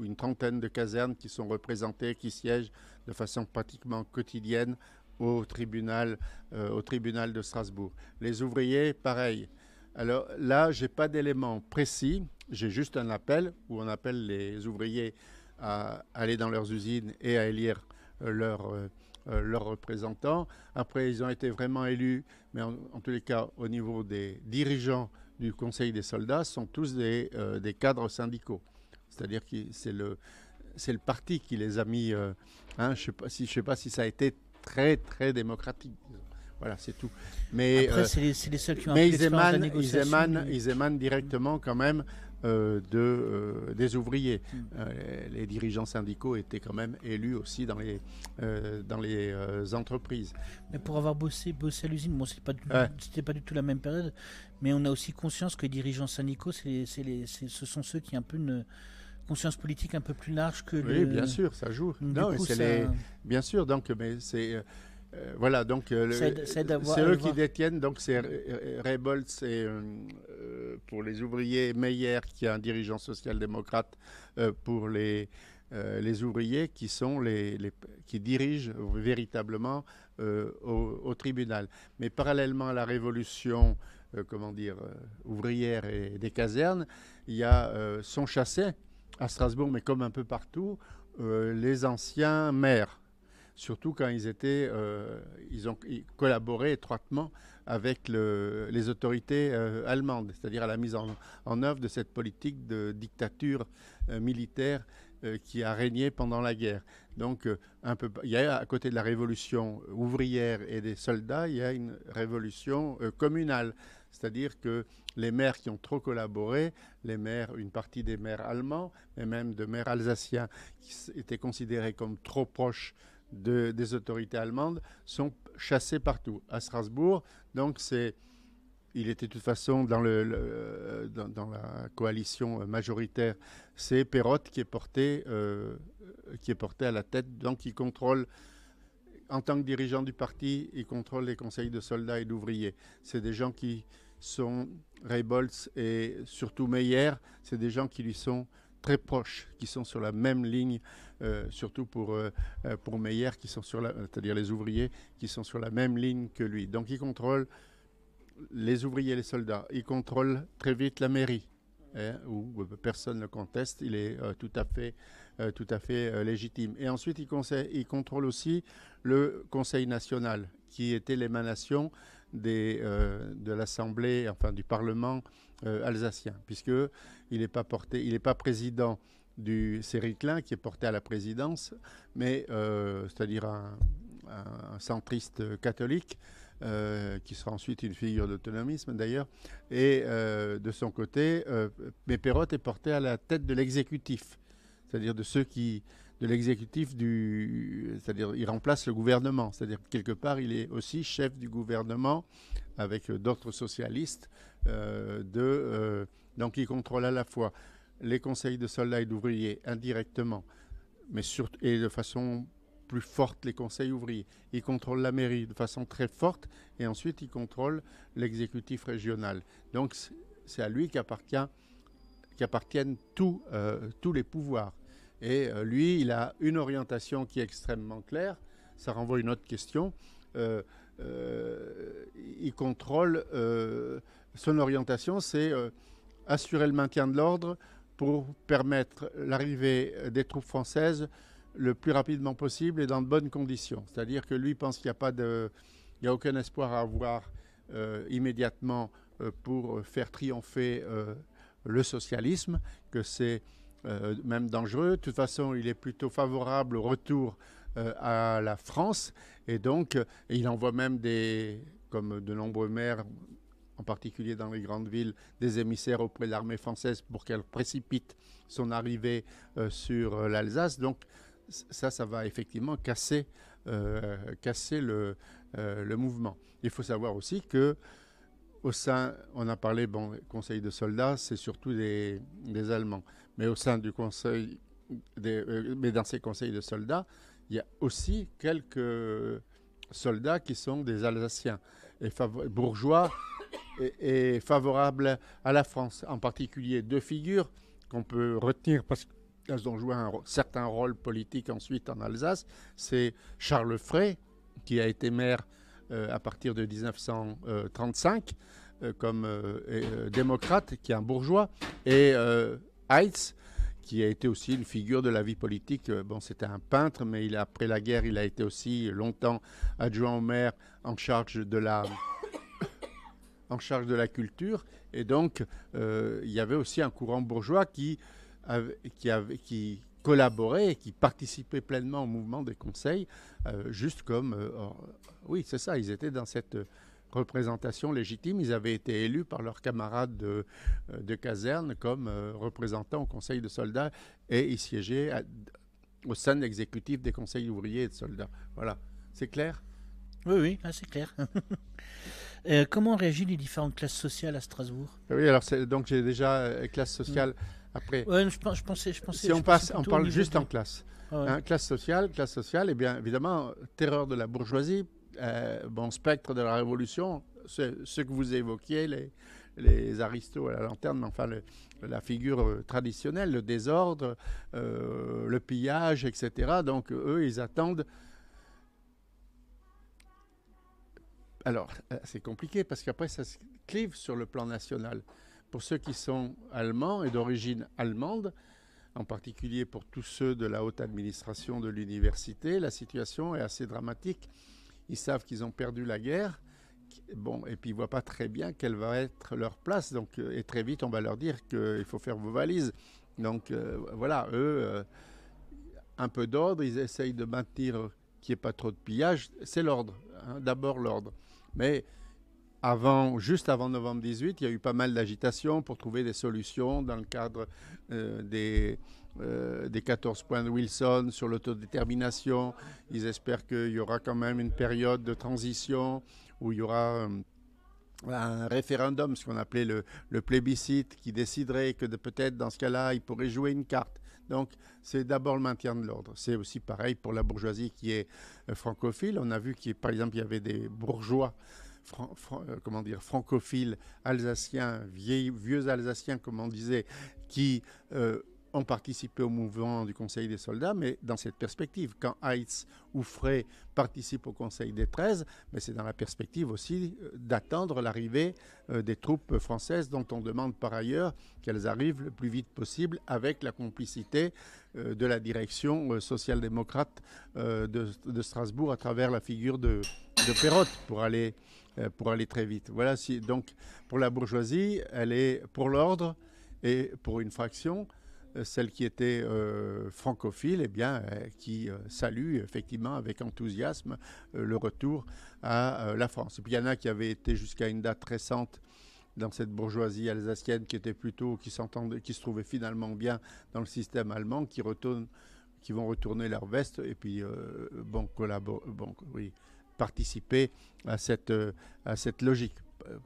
S2: une trentaine de casernes qui sont représentées, qui siègent de façon pratiquement quotidienne au tribunal de Strasbourg. Les ouvriers, pareil. Alors là, je n'ai pas d'éléments précis. J'ai juste un appel où on appelle les ouvriers à aller dans leurs usines et à élire leurs représentants. Après, ils ont été vraiment élus, mais en tous les cas, au niveau des dirigeants du Conseil des soldats, sont tous des cadres syndicaux. C'est-à-dire que c'est le parti qui les a mis... je ne sais pas si ça a été très, très démocratique. Voilà, c'est tout. Mais,
S1: après, c'est les seuls qui ont
S2: mais ils émanent directement quand même des ouvriers. Les dirigeants syndicaux étaient quand même élus aussi dans les entreprises.
S1: Mais pour avoir bossé à l'usine, bon, c'était pas du tout la même période, mais on a aussi conscience que les dirigeants syndicaux, ce sont ceux qui ont un peu une conscience politique un peu plus large que
S2: Oui, bien sûr, ça joue. Bien sûr, donc, mais c'est... voilà, donc c'est eux qui détiennent, donc c'est Rebold, c'est pour les ouvriers, Meyer qui est un dirigeant social-démocrate pour les ouvriers qui sont qui dirigent véritablement au tribunal. Mais parallèlement à la révolution ouvrière et des casernes, sont chassés à Strasbourg, mais comme un peu partout, les anciens maires. Surtout quand ils ont collaboré étroitement avec les autorités allemandes, c'est-à-dire à la mise en œuvre de cette politique de dictature militaire qui a régné pendant la guerre. Donc, il y a à côté de la révolution ouvrière et des soldats, il y a une révolution communale. C'est-à-dire que les maires qui ont trop collaboré, une partie des maires allemands, mais même de maires alsaciens qui étaient considérés comme trop proches des autorités allemandes, sont chassés partout. À Strasbourg, donc il était de toute façon dans dans la coalition majoritaire. C'est Pérotte qui est porté à la tête, donc il contrôle, en tant que dirigeant du parti, il contrôle les conseils de soldats et d'ouvriers. C'est des gens qui sont, Reyboltz et surtout Meyer, c'est des gens qui lui sont très proches, qui sont sur la même ligne, surtout pour Meyer, c'est-à-dire les ouvriers, qui sont sur la même ligne que lui. Donc il contrôle les ouvriers et les soldats. Il contrôle très vite la mairie, où personne ne conteste. Il est tout à fait légitime. Et ensuite, il contrôle aussi le Conseil national, qui était l'émanation de l'Assemblée, enfin du Parlement alsacien, puisqu'il n'est pas président c'est Ricklin qui est porté à la présidence, mais c'est-à-dire un centriste catholique, qui sera ensuite une figure d'autonomisme d'ailleurs, et de son côté, mais Pérotte est porté à la tête de l'exécutif, c'est-à-dire de l'exécutif c'est-à-dire il remplace le gouvernement, c'est-à-dire quelque part il est aussi chef du gouvernement avec d'autres socialistes, donc il contrôle à la fois les conseils de soldats et d'ouvriers indirectement, mais et de façon plus forte les conseils ouvriers. Il contrôle la mairie de façon très forte et ensuite il contrôle l'exécutif régional. Donc c'est à lui qu'appartiennent tous les pouvoirs. Et lui, il a une orientation qui est extrêmement claire. Ça renvoie à une autre question. Il contrôle, son orientation, c'est assurer le maintien de l'ordre pour permettre l'arrivée des troupes françaises le plus rapidement possible et dans de bonnes conditions. C'est-à-dire que lui pense qu'il n'y a aucun espoir à avoir immédiatement pour faire triompher le socialisme, que c'est même dangereux. De toute façon, il est plutôt favorable au retour à la France, et donc il envoie même comme de nombreux maires, en particulier dans les grandes villes, des émissaires auprès de l'armée française pour qu'elle précipite son arrivée sur l'Alsace. Donc ça va effectivement casser le mouvement. Il faut savoir aussi que au sein, on a parlé, conseil de soldats, c'est surtout des Allemands, mais au sein du conseil, mais dans ces conseils de soldats, il y a aussi quelques soldats qui sont des Alsaciens, et bourgeois et favorables à la France. En particulier, deux figures qu'on peut retenir parce qu'elles ont joué un certain rôle politique ensuite en Alsace. C'est Charles Frey, qui a été maire à partir de 1935 comme démocrate, qui est un bourgeois, et Heitz, qui a été aussi une figure de la vie politique. C'était un peintre, mais après la guerre, il a été aussi longtemps adjoint au maire en charge de la culture. Et donc, il y avait aussi un courant bourgeois qui collaborait et qui participait pleinement au mouvement des conseils, juste comme... oui, c'est ça, ils étaient dans cette représentation légitime. Ils avaient été élus par leurs camarades de caserne comme représentants au conseil de soldats, et ils siégeaient au sein de l'exécutif des conseils ouvriers et de soldats. Voilà, c'est clair ?
S1: Oui, c'est clair. Comment réagissent les différentes classes sociales à Strasbourg ?
S2: Oui, alors donc j'ai déjà classe sociale après.
S1: Ouais, je pensais.
S2: Si on parle juste en classe. Ouais. Classe sociale, eh bien évidemment, terreur de la bourgeoisie, spectre de la Révolution, ce que vous évoquiez, les aristos à la lanterne, mais enfin la figure traditionnelle, le désordre, le pillage, etc. Donc eux, ils attendent. Alors, c'est compliqué parce qu'après, ça se clive sur le plan national. Pour ceux qui sont allemands et d'origine allemande, en particulier pour tous ceux de la haute administration de l'université, la situation est assez dramatique. Ils savent qu'ils ont perdu la guerre, et puis ils ne voient pas très bien quelle va être leur place. Donc, et très vite, on va leur dire qu'il faut faire vos valises. Donc, voilà, eux, un peu d'ordre, ils essayent de maintenir qu'il n'y ait pas trop de pillage. C'est l'ordre, d'abord l'ordre. Mais juste avant novembre 18, il y a eu pas mal d'agitation pour trouver des solutions dans le cadre des 14 points de Wilson sur l'autodétermination. Ils espèrent qu'il y aura quand même une période de transition où il y aura un référendum, ce qu'on appelait le plébiscite, qui déciderait que peut-être dans ce cas-là, il pourrait jouer une carte. Donc, c'est d'abord le maintien de l'ordre. C'est aussi pareil pour la bourgeoisie qui est francophile. On a vu qu'il, par exemple, il y avait des bourgeois francophiles alsaciens, vieux alsaciens, comme on disait, qui ont participé au mouvement du Conseil des soldats, mais dans cette perspective, quand Heitz ou Frey participent au Conseil des 13, mais c'est dans la perspective aussi d'attendre l'arrivée des troupes françaises, dont on demande par ailleurs qu'elles arrivent le plus vite possible avec la complicité de la direction social-démocrate de Strasbourg à travers la figure de Pérotte pour aller très vite. Voilà, donc pour la bourgeoisie, elle est pour l'ordre et pour une fraction, celle qui était francophile, eh bien, qui salue effectivement avec enthousiasme le retour à la France. Et puis il y en a qui avaient été jusqu'à une date récente dans cette bourgeoisie alsacienne qui était plutôt, qui se trouvait finalement bien dans le système allemand, qui vont retourner leur veste et puis participer à cette logique.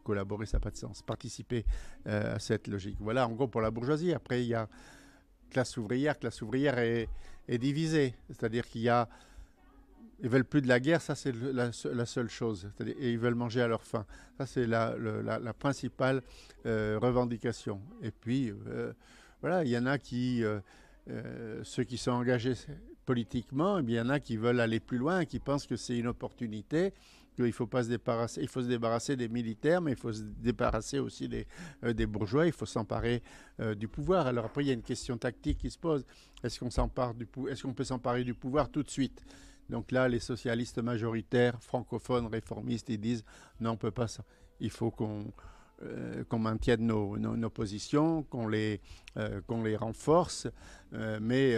S2: Collaborer, ça n'a pas de sens. Participer à cette logique. Voilà, en gros, pour la bourgeoisie. Après, il y a classe ouvrière est divisée. C'est-à-dire ils veulent plus de la guerre, ça c'est la seule chose. Et ils veulent manger à leur faim. Ça c'est la principale revendication. Et puis, voilà, il y en a ceux qui sont engagés politiquement, eh bien, il y en a qui veulent aller plus loin, qui pensent que c'est une opportunité, qu'il faut pas se débarrasser, il faut se débarrasser des militaires, mais il faut se débarrasser aussi des bourgeois, il faut s'emparer du pouvoir. Alors après, il y a une question tactique qui se pose. Est-ce qu'on peut s'emparer du pouvoir tout de suite? Donc là, les socialistes majoritaires, francophones, réformistes, ils disent non, on ne peut pas ça. Il faut qu'on maintienne nos positions, qu'on les renforce, mais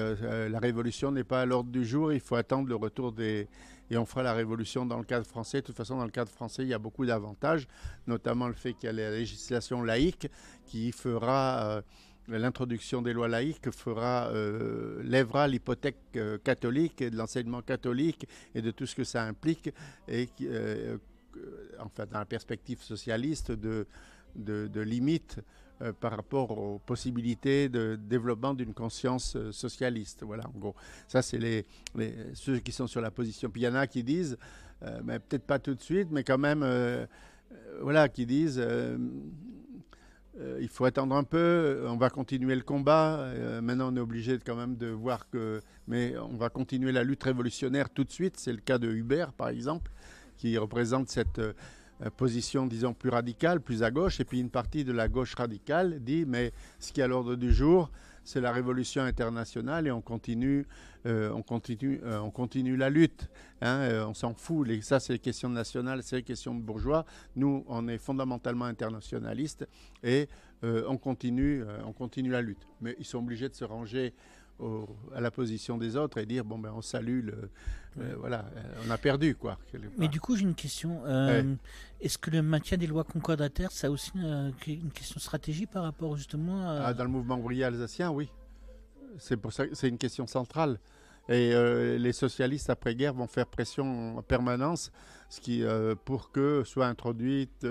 S2: la révolution n'est pas à l'ordre du jour, il faut attendre le retour et on fera la révolution dans le cadre français. De toute façon, dans le cadre français, il y a beaucoup d'avantages, notamment le fait qu'il y a la législation laïque qui fera... l'introduction des lois laïques lèvera l'hypothèque catholique et de l'enseignement catholique et de tout ce que ça implique et enfin, dans la perspective socialiste de limites par rapport aux possibilités de développement d'une conscience socialiste. Voilà, en gros. Ça, c'est ceux qui sont sur la position. Puis il y en a qui disent, mais peut-être pas tout de suite, mais quand même, voilà, qui disent... il faut attendre un peu, on va continuer le combat. Maintenant, on est obligé quand même de voir mais on va continuer la lutte révolutionnaire tout de suite. C'est le cas de Hubert, par exemple, qui représente cette position, disons, plus radicale, plus à gauche. Et puis une partie de la gauche radicale dit, mais ce qui est à l'ordre du jour, c'est la révolution internationale et on continue la lutte. Hein, on s'en fout. Ça, c'est les questions nationales, c'est les questions de bourgeois. Nous, on est fondamentalement internationalistes et on continue la lutte. Mais ils sont obligés de se ranger à la position des autres et dire, bon, ben, on salue voilà, on a perdu, quoi.
S1: Mais du coup, j'ai une question. Est-ce que le maintien des lois concordataires, ça a aussi une question de stratégie par rapport justement à...
S2: Dans le mouvement ouvrier alsacien, oui. C'est pour ça que c'est une question centrale. Et les socialistes après-guerre vont faire pression en permanence pour que soient introduites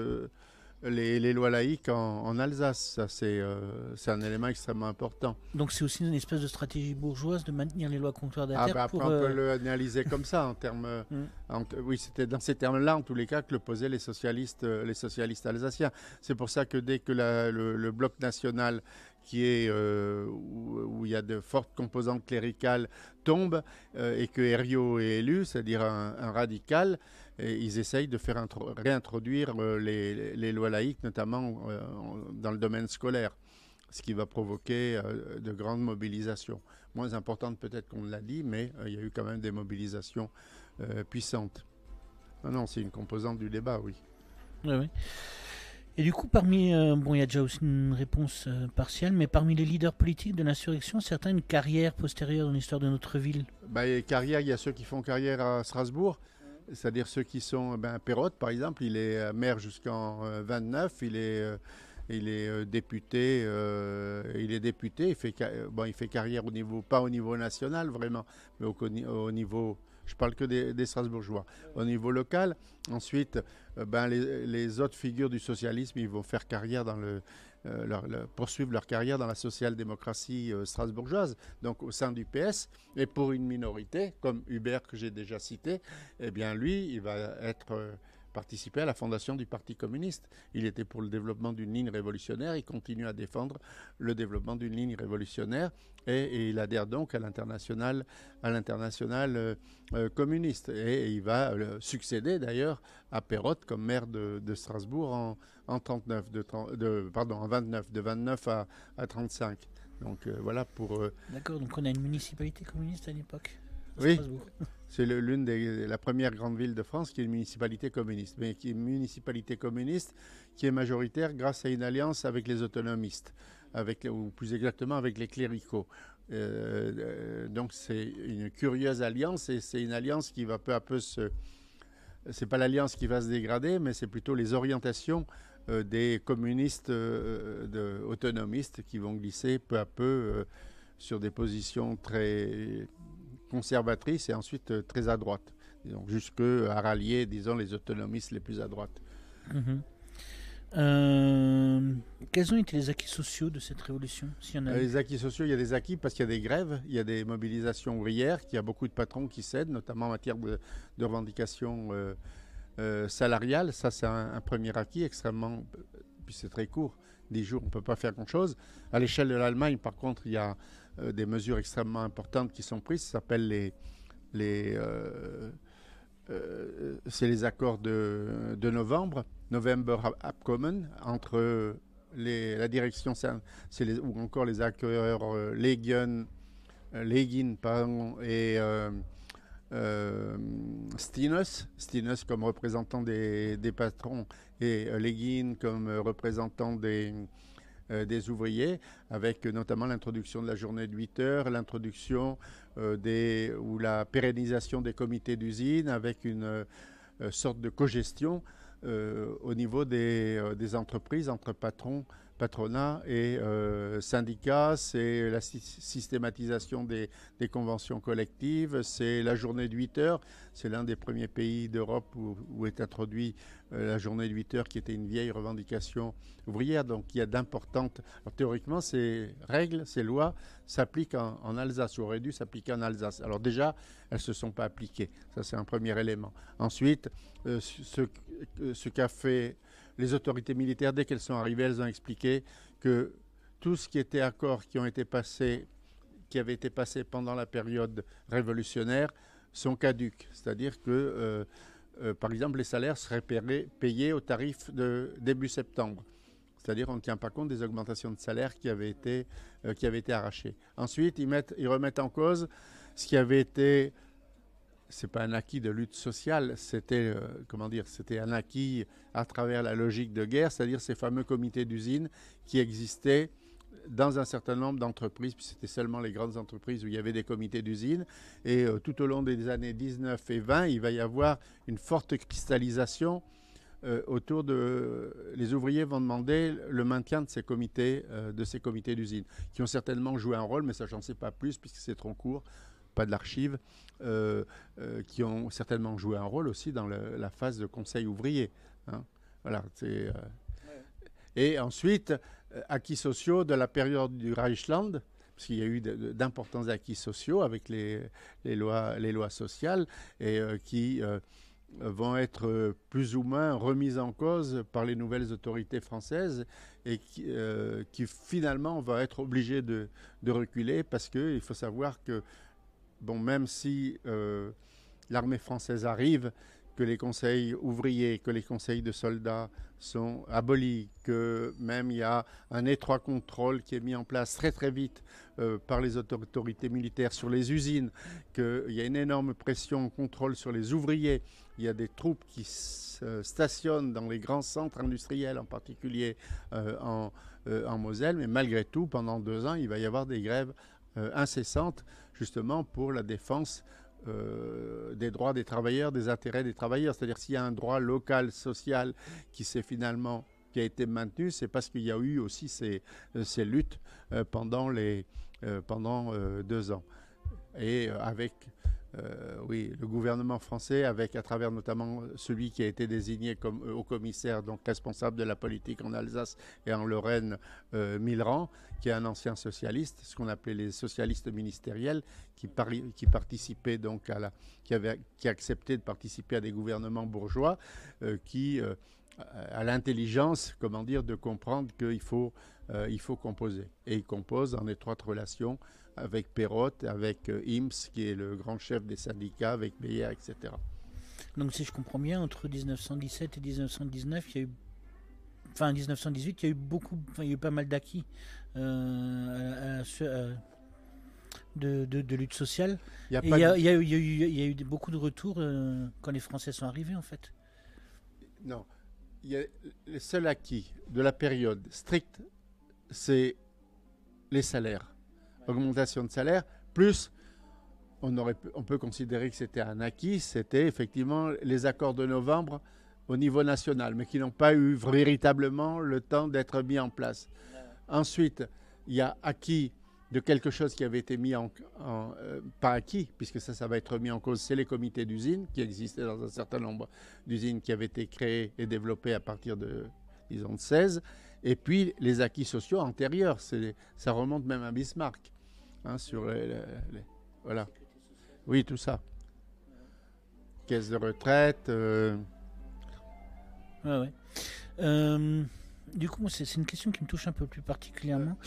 S2: les lois laïques en Alsace. Ça, c'est un élément extrêmement important.
S1: Donc c'est aussi une espèce de stratégie bourgeoise de maintenir les lois concordataires.
S2: Après, on peut l'analyser comme ça en termes. Oui, c'était dans ces termes-là, en tous les cas, que le posaient les socialistes alsaciens. C'est pour ça que dès que le bloc national, qui est où il y a de fortes composantes cléricales, tombe et que Herriot est élu, c'est-à-dire un radical, et ils essayent de faire réintroduire les lois laïques, notamment dans le domaine scolaire, ce qui va provoquer de grandes mobilisations. Moins importantes peut-être qu'on l'a dit, mais il y a eu quand même des mobilisations puissantes. Non, c'est une composante du débat, oui.
S1: Oui. Et du coup, il y a déjà aussi une réponse partielle, mais parmi les leaders politiques de l'insurrection, certains ont une carrière postérieure dans l'histoire de notre ville.
S2: Carrière, il y a ceux qui font carrière à Strasbourg, c'est-à-dire ceux qui sont... Pérotte, par exemple, il est maire jusqu'en 29, il est député, il fait carrière pas au niveau national vraiment, mais au niveau Je parle que des Strasbourgeois. Au niveau local, ensuite, les autres figures du socialisme, ils vont faire carrière dans poursuivre leur carrière dans la social-démocratie strasbourgeoise, donc au sein du PS. Et pour une minorité, comme Hubert que j'ai déjà cité, eh bien lui, il va participer à la fondation du Parti communiste. Il était pour le développement d'une ligne révolutionnaire, il continue à défendre le développement d'une ligne révolutionnaire et il adhère donc à l'international communiste. Et il va succéder d'ailleurs à Perrotte comme maire de Strasbourg en 29, de 29 à 35. Donc voilà pour...
S1: D'accord, donc on a une municipalité communiste à l'époque.
S2: Oui, c'est la première grande ville de France qui est une municipalité communiste, mais qui est une municipalité communiste qui est majoritaire grâce à une alliance avec les autonomistes, ou plus exactement avec les cléricaux. Donc c'est une curieuse alliance et c'est une alliance qui va peu à peu c'est pas l'alliance qui va se dégrader, mais c'est plutôt les orientations des communistes autonomistes qui vont glisser peu à peu sur des positions très conservatrice et ensuite très à droite. Donc jusqu'à rallier, disons, les autonomistes les plus à droite.
S1: Quels ont été les acquis sociaux de cette révolution, s'il y en a
S2: Les acquis sociaux, il y a des acquis parce qu'il y a des grèves, il y a des mobilisations ouvrières, qu'il y a beaucoup de patrons qui cèdent, notamment en matière de revendications salariales. Ça, c'est un premier acquis extrêmement... Puis c'est très court, 10 jours, on ne peut pas faire grand-chose. À l'échelle de l'Allemagne, par contre, il y a des mesures extrêmement importantes qui sont prises. Ça s'appelle c'est les accords de novembre, November Abkommen, entre la direction, ou encore les accords Legin et Stinus comme représentant des patrons et Legin comme représentant des ouvriers, avec notamment l'introduction de la journée de 8 heures, l'introduction ou la pérennisation des comités d'usine, avec une sorte de cogestion au niveau des entreprises, entre patronat et syndicats. C'est la systématisation des conventions collectives, c'est la journée de 8 heures. C'est l'un des premiers pays d'Europe où est introduit la journée de 8 heures, qui était une vieille revendication ouvrière. Donc il y a d'importantes... Alors, théoriquement, ces règles, ces lois s'appliquent en Alsace, ou auraient dû s'appliquer en Alsace. Alors déjà, elles ne se sont pas appliquées. Ça, c'est un premier élément. Ensuite, ce qu'a fait les autorités militaires, dès qu'elles sont arrivées, elles ont expliqué que tout ce qui était accords qui avaient été passés pendant la période révolutionnaire sont caduques. C'est-à-dire que, par exemple, les salaires seraient payés au tarif de début septembre. C'est-à-dire qu'on ne tient pas compte des augmentations de salaire qui avaient été arrachées. Ensuite, ils remettent en cause ce qui avait été... C'est pas un acquis de lutte sociale, c'était c'était un acquis à travers la logique de guerre, c'est-à-dire ces fameux comités d'usine qui existaient dans un certain nombre d'entreprises, puis c'était seulement les grandes entreprises où il y avait des comités d'usine. Et tout au long des années 19 et 20, il va y avoir une forte cristallisation autour de... Les ouvriers vont demander le maintien de ces comités d'usine, qui ont certainement joué un rôle, mais ça, j'en sais pas plus, puisque c'est trop court, pas de l'archive, qui ont certainement joué un rôle aussi dans la phase de conseil ouvrier. Hein. Voilà, Et ensuite, acquis sociaux de la période du Reichsland, parce qu'il y a eu d'importants acquis sociaux avec les lois sociales, et qui vont être plus ou moins remises en cause par les nouvelles autorités françaises, et qui finalement vont être obligées de reculer, parce qu'il faut savoir que même si l'armée française arrive, que les conseils ouvriers, que les conseils de soldats sont abolis, que même il y a un étroit contrôle qui est mis en place très très vite par les autorités militaires sur les usines, qu'il y a une énorme pression, contrôle sur les ouvriers, il y a des troupes qui stationnent dans les grands centres industriels, en particulier en Moselle, mais malgré tout, pendant 2 ans, il va y avoir des grèves incessantes, justement pour la défense des droits des travailleurs, des intérêts des travailleurs. C'est-à-dire s'il y a un droit local, social qui a été maintenu, c'est parce qu'il y a eu aussi ces luttes pendant 2 ans. Et avec oui, le gouvernement français, avec à travers notamment celui qui a été désigné comme haut commissaire, donc responsable de la politique en Alsace et en Lorraine, Millerand, qui est un ancien socialiste, ce qu'on appelait les socialistes ministériels, qui participaient donc qui acceptaient de participer à des gouvernements bourgeois, qui a l'intelligence, comment dire, de comprendre il faut composer. Et il compose en étroite relation avec Perrotte, avec Imps, qui est le grand chef des syndicats, avec Beyer, etc.
S1: Donc si je comprends bien, entre 1917 et 1919, il y a eu, enfin 1918, il y a eu il y a eu pas mal d'acquis de lutte sociale. Il y a eu beaucoup de retours quand les Français sont arrivés, en fait.
S2: Non, le seul acquis de la période stricte, c'est les salaires. Augmentation de salaire, plus on peut considérer que c'était un acquis, c'était effectivement les accords de novembre au niveau national, mais qui n'ont pas eu véritablement le temps d'être mis en place. Ensuite, il y a acquis de quelque chose qui avait été mis pas acquis, puisque ça va être mis en cause, c'est les comités d'usine qui existaient dans un certain nombre d'usines qui avaient été créées et développées à partir de, disons, de 16. Et puis les acquis sociaux antérieurs, ça remonte même à Bismarck, hein, sur voilà. Oui, tout ça. Caisse de retraite.
S1: Ouais. Du coup, c'est une question qui me touche un peu plus particulièrement.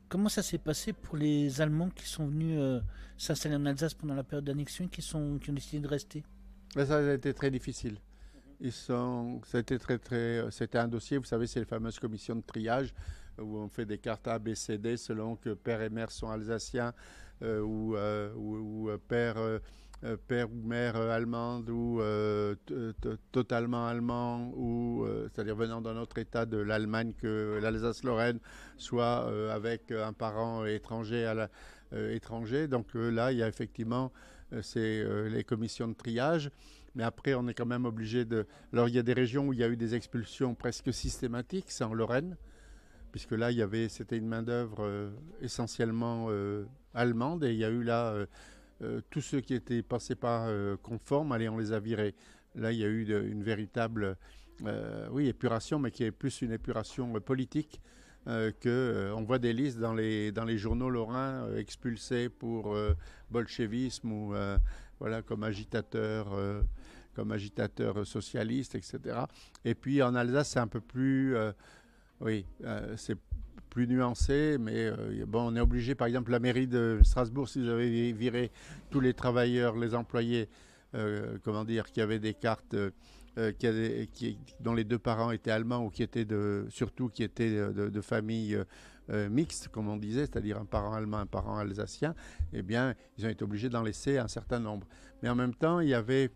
S1: Comment ça s'est passé pour les Allemands qui sont venus s'installer en Alsace pendant la période d'annexion et qui ont décidé de rester?
S2: Ça a été très difficile. C'était un dossier, vous savez, c'est les fameuses commissions de triage où on fait des cartes A, B, C, D selon que père et mère sont alsaciens ou père ou mère allemande ou totalement allemand ou c'est-à-dire venant d'un autre état de l'Allemagne que l'Alsace-Lorraine, soit avec un parent étranger étranger. Donc là, il y a effectivement les commissions de triage. Mais après, on est quand même obligé de... Alors, il y a des régions où il y a eu des expulsions presque systématiques, c'est en Lorraine, puisque là, c'était une main-d'œuvre essentiellement allemande, et il y a eu là tous ceux qui étaient passés pas conformes, allez, on les a virés. Là, il y a eu une véritable épuration, mais qui est plus une épuration politique. On voit des listes dans les journaux lorrains expulsés pour bolchevisme ou voilà, comme agitateur socialiste, etc. Et puis en Alsace, c'est un peu plus, c'est plus nuancé, mais bon, on est obligé, par exemple, la mairie de Strasbourg, si vous avez viré tous les travailleurs, les employés, qui avaient des cartes, dont les deux parents étaient allemands ou qui étaient surtout de familles mixtes, comme on disait, c'est-à-dire un parent allemand, un parent alsacien, eh bien, ils ont été obligés d'en laisser un certain nombre. Mais en même temps, il y avait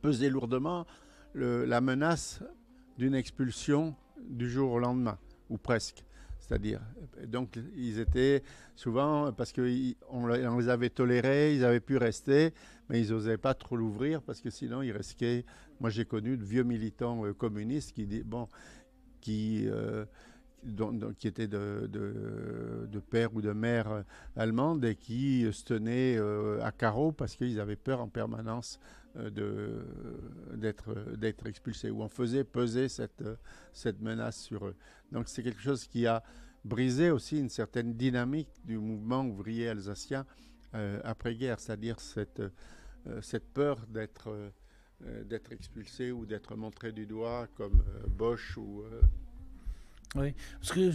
S2: pesé lourdement la menace d'une expulsion du jour au lendemain, ou presque. C'est-à-dire, donc ils étaient souvent, parce qu'on les avait tolérés, ils avaient pu rester, mais ils n'osaient pas trop l'ouvrir, parce que sinon ils risquaient. Moi j'ai connu de vieux militants communistes qui étaient de père ou de mère allemande et qui se tenaient à carreau parce qu'ils avaient peur en permanence d'être expulsés, ou on faisait peser cette menace sur eux. Donc c'est quelque chose qui a brisé aussi une certaine dynamique du mouvement ouvrier alsacien après-guerre, c'est-à-dire cette peur d'être expulsé ou d'être montré du doigt comme Bosch ou...
S1: Oui, parce que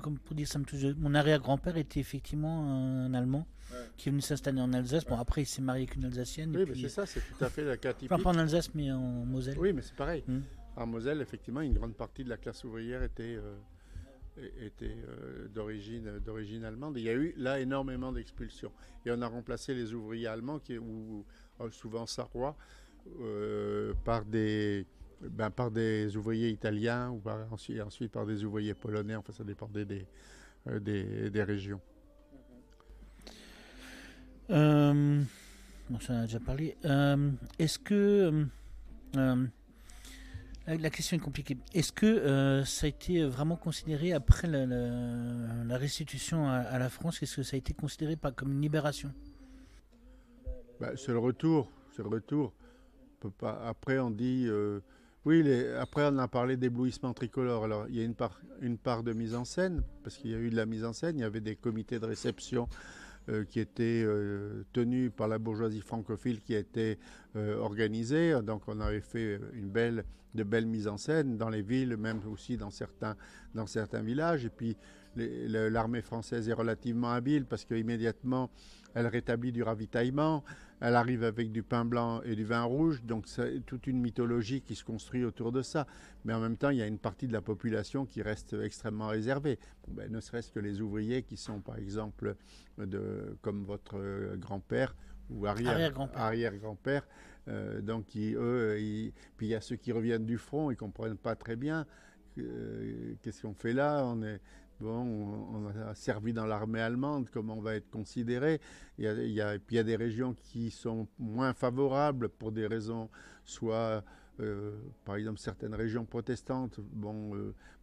S1: comme pour dire ça me touche. Mon arrière-grand-père était effectivement un Allemand qui est venu s'installer en Alsace. Bon, après il s'est marié avec une Alsacienne.
S2: Oui, mais c'est ça, c'est tout à fait le cas typique.
S1: Enfin, pas en Alsace, mais en Moselle.
S2: Oui, mais c'est pareil. En Moselle, effectivement, une grande partie de la classe ouvrière était d'origine allemande. Et il y a eu là énormément d'expulsions. Et on a remplacé les ouvriers allemands, ou souvent sarrois, par des ouvriers italiens ou ensuite par des ouvriers polonais. Enfin, ça dépendait des régions.
S1: Bon, ça en a déjà parlé. Est-ce que La question est compliquée. Est-ce que ça a été vraiment considéré après la restitution à la France? Est-ce que ça a été considéré comme une libération?
S2: Bah, c'est le retour, c'est le retour. On peut pas, après, on dit, oui, après, on a parlé d'éblouissement tricolore. Alors, il y a une part de mise en scène, parce qu'il y a eu de la mise en scène. Il y avait des comités de réception qui étaient tenus par la bourgeoisie francophile qui était organisée. Donc, on avait fait de belles mises en scène dans les villes, même aussi dans certains villages. Et puis, l'armée française est relativement habile parce qu'immédiatement, elle rétablit du ravitaillement. Elle arrive avec du pain blanc et du vin rouge, donc c'est toute une mythologie qui se construit autour de ça. Mais en même temps, il y a une partie de la population qui reste extrêmement réservée. Bon, ben, ne serait-ce que les ouvriers qui sont, par exemple, comme votre grand-père ou arrière-grand-père. Donc, puis il y a ceux qui reviennent du front, ils ne comprennent pas très bien qu'est-ce qu'on fait là. On a servi dans l'armée allemande, comment on va être considéré. Puis il y a des régions qui sont moins favorables pour des raisons, soit par exemple certaines régions protestantes,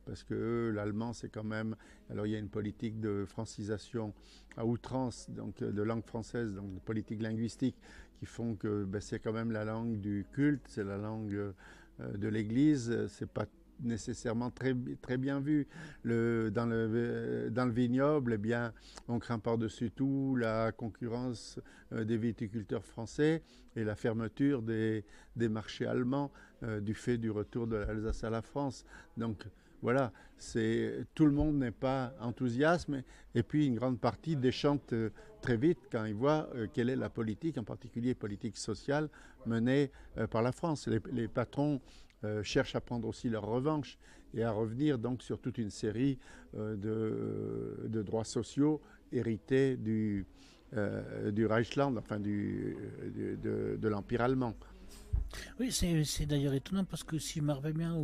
S2: parce que l'allemand c'est quand même. Alors il y a une politique de francisation à outrance, donc de langue française, donc de politique linguistique, qui font que c'est quand même la langue du culte, c'est la langue de l'Église, c'est pas nécessairement très bien vu. Dans le vignoble, eh bien, on craint par-dessus tout la concurrence des viticulteurs français et la fermeture des marchés allemands du fait du retour de l'Alsace à la France. Donc voilà, tout le monde n'est pas enthousiaste, et puis une grande partie déchante très vite quand ils voient quelle est la politique, en particulier politique sociale, menée par la France. Les patrons cherchent à prendre aussi leur revanche et à revenir donc sur toute une série de droits sociaux hérités du Reichsland, enfin de l'Empire allemand.
S1: Oui, c'est d'ailleurs étonnant parce que si je me rappelle bien,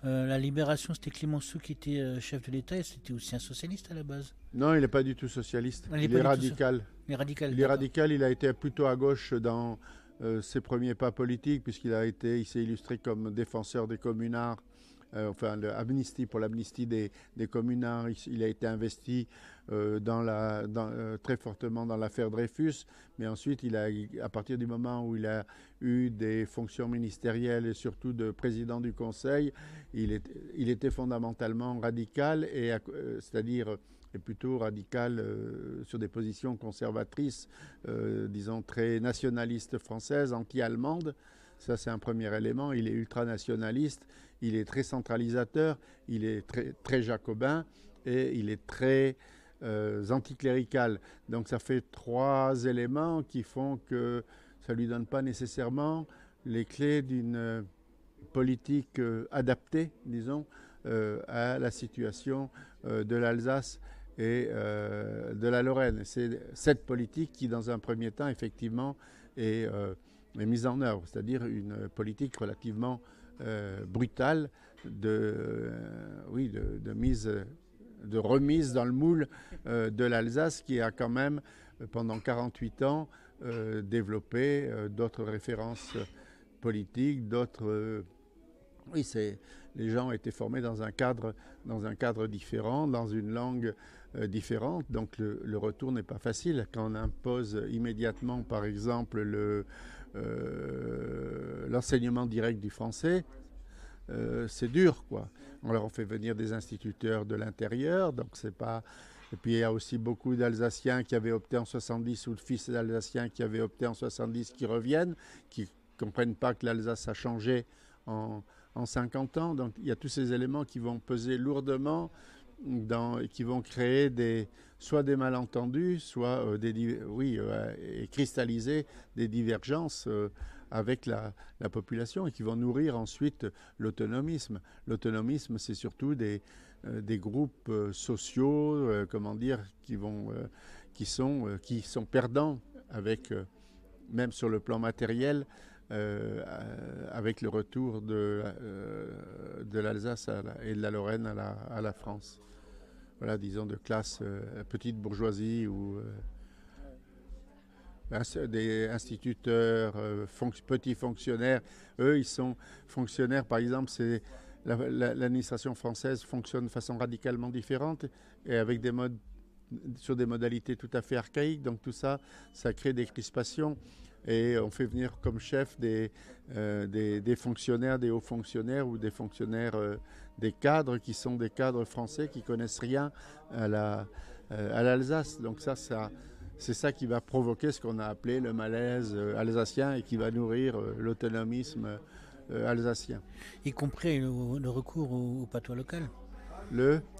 S1: la libération, c'était Clémenceau qui était chef de l'État et c'était aussi un socialiste à la base.
S2: Non, il n'est pas du tout socialiste.
S1: Il
S2: est radical.
S1: Il est radical.
S2: Il est radical, il a été plutôt à gauche dans ses premiers pas politiques, il s'est illustré comme défenseur des communards, pour l'amnistie des communards. Il a été investi très fortement dans l'affaire Dreyfus, mais ensuite, à partir du moment où il a eu des fonctions ministérielles et surtout de président du Conseil, il était fondamentalement radical, c'est-à-dire est plutôt radical sur des positions conservatrices, disons très nationalistes françaises, anti-allemandes. Ça, c'est un premier élément. Il est ultranationaliste, il est très centralisateur, il est très, très jacobin et il est très anticlérical. Donc ça fait trois éléments qui font que ça ne lui donne pas nécessairement les clés d'une politique adaptée, disons, à la situation de l'Alsace et de la Lorraine. C'est cette politique qui, dans un premier temps, effectivement, est mise en œuvre, c'est-à-dire une politique relativement brutale de remise dans le moule de l'Alsace, qui a quand même, pendant 48 ans, développé d'autres références politiques, les gens ont été formés dans un cadre différent, dans une langue différente, donc le retour n'est pas facile. Quand on impose immédiatement, par exemple, l'enseignement direct du français, c'est dur, quoi. On leur fait venir des instituteurs de l'intérieur, donc c'est pas. Et puis il y a aussi beaucoup d'Alsaciens qui avaient opté en 70 ou de fils d'Alsaciens qui avaient opté en 70 qui reviennent, qui comprennent pas que l'Alsace a changé en 50 ans. Donc il y a tous ces éléments qui vont peser lourdement qui vont créer soit des malentendus, soit et cristalliser des divergences avec la population et qui vont nourrir ensuite l'autonomisme. L'autonomisme, c'est surtout des groupes sociaux, qui sont perdants même sur le plan matériel, avec le retour de l'Alsace et de la Lorraine à la France. Voilà, disons de classe petite bourgeoisie des instituteurs, petits fonctionnaires. Eux, ils sont fonctionnaires, par exemple, l'administration française fonctionne de façon radicalement différente et avec sur des modalités tout à fait archaïques. Donc tout ça, ça crée des crispations. Et on fait venir comme chef des fonctionnaires, des hauts fonctionnaires ou des fonctionnaires, des cadres qui sont des cadres français qui connaissent rien à l'Alsace. Donc c'est ça qui va provoquer ce qu'on a appelé le malaise alsacien et qui va nourrir l'autonomisme alsacien.
S1: Y compris le recours au patois local.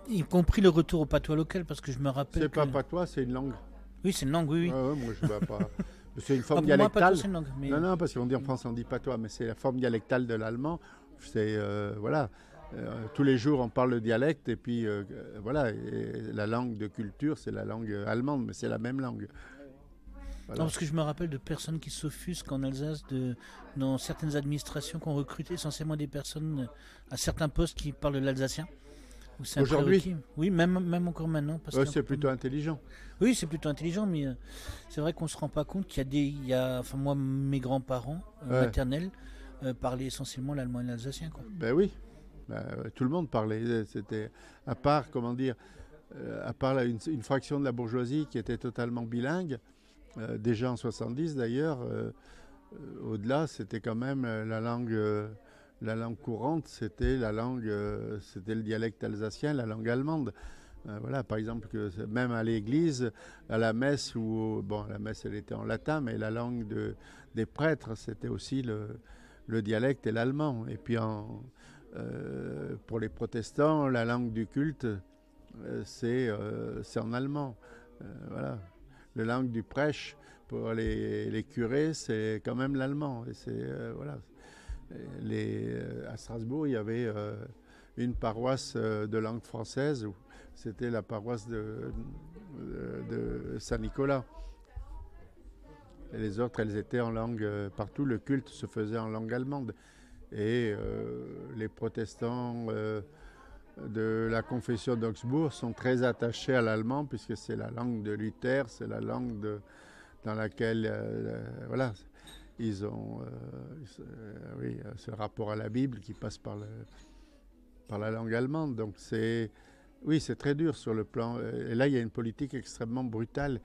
S2: Y
S1: compris le retour au patois local, parce que je me rappelle.
S2: C'est pas patois, c'est une langue.
S1: Oui, c'est une langue, oui.
S2: Ouais, moi je ne vais pas. C'est une forme dialectale.
S1: Moi, patois, c'est une langue, mais...
S2: Non, parce qu'on dit en France on dit patois, mais c'est la forme dialectale de l'allemand. C'est voilà. Tous les jours on parle le dialecte et puis voilà. Et la langue de culture c'est la langue allemande, mais c'est la même langue.
S1: Voilà. Non, parce que je me rappelle de personnes qui s'offusquent en Alsace dans certaines administrations qui ont recruté essentiellement des personnes à certains postes qui parlent de l'alsacien.
S2: Aujourd'hui,
S1: oui, même encore maintenant.
S2: C'est plutôt intelligent.
S1: Oui, c'est plutôt intelligent, mais c'est vrai qu'on ne se rend pas compte qu'il y a enfin moi, mes grands-parents maternels parlaient essentiellement l'allemand et l'alsacien.
S2: Ben oui, tout le monde parlait. C'était à part, à part une fraction de la bourgeoisie qui était totalement bilingue, déjà en 70 d'ailleurs. Au-delà, c'était quand même la langue courante, c'était c'était le dialecte alsacien, la langue allemande. Voilà, par exemple, même à l'église, à la messe, la messe elle était en latin, mais la langue des prêtres, c'était aussi le dialecte et l'allemand. Et puis pour les protestants, la langue du culte, c'est en allemand. Voilà. La langue du prêche, pour les curés, c'est quand même l'allemand. Et c'est voilà. À Strasbourg, il y avait une paroisse de langue française, c'était la paroisse de Saint-Nicolas. Et les autres, elles étaient en langue, partout le culte se faisait en langue allemande. Et les protestants de la confession d'Augsbourg sont très attachés à l'allemand, puisque c'est la langue de Luther, c'est la langue dans laquelle, voilà, ils ont ce rapport à la Bible qui passe par la langue allemande. Donc c'est très dur sur le plan. Et là, il y a une politique extrêmement brutale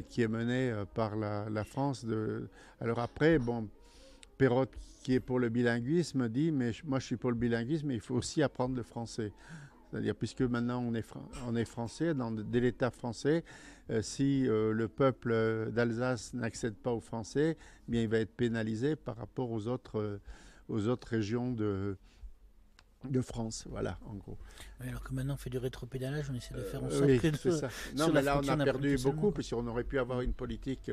S2: qui est menée par la France. Alors après, Perrotte, qui est pour le bilinguisme, dit « mais moi je suis pour le bilinguisme, mais il faut aussi apprendre le français ». C'est-à-dire, puisque maintenant on est français, dès l'État français, si le peuple d'Alsace n'accède pas au français, bien il va être pénalisé par rapport aux autres régions de France, voilà, en gros.
S1: Oui, alors que maintenant on fait du rétropédalage, on essaie de faire en sorte que...
S2: c'est ça. Non, mais là on a perdu beaucoup, puisqu'on aurait pu avoir une politique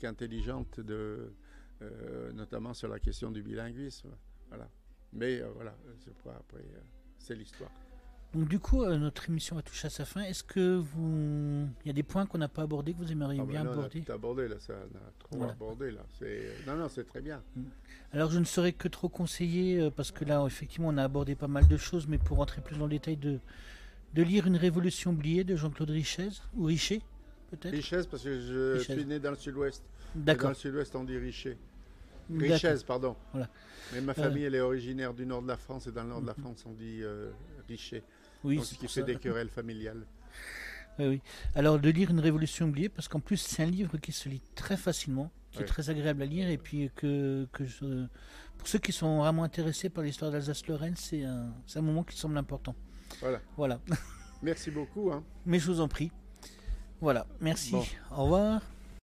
S2: intelligente, notamment sur la question du bilinguisme. Voilà. Mais voilà, après, c'est l'histoire.
S1: Donc du coup, notre émission va toucher à sa fin. Est-ce que il y a des points qu'on n'a pas abordés, que vous aimeriez bien aborder ?
S2: On a tout abordé, là, ça on a trop abordé, là. Non, c'est très bien.
S1: Alors je ne saurais que trop conseiller, parce que là, effectivement, on a abordé pas mal de choses, mais pour rentrer plus dans le détail, de lire Une révolution oubliée de Jean-Claude Richez, ou Richer, peut-être ?
S2: Richez, parce que je suis né dans le sud-ouest.
S1: D'accord.
S2: Dans le sud-ouest, on dit Richer. Richez, pardon.
S1: Voilà.
S2: Mais ma famille, elle est originaire du nord de la France, et dans le nord de la France, on dit Richer.
S1: Oui,
S2: donc, ce qui fait des querelles familiales.
S1: Oui. Alors, de lire Une révolution oubliée, parce qu'en plus, c'est un livre qui se lit très facilement, qui est très agréable à lire, et puis pour ceux qui sont vraiment intéressés par l'histoire d'Alsace-Lorraine, c'est un moment qui semble important.
S2: Voilà. Merci beaucoup.
S1: Mais je vous en prie. Voilà, merci. Bon. Au revoir.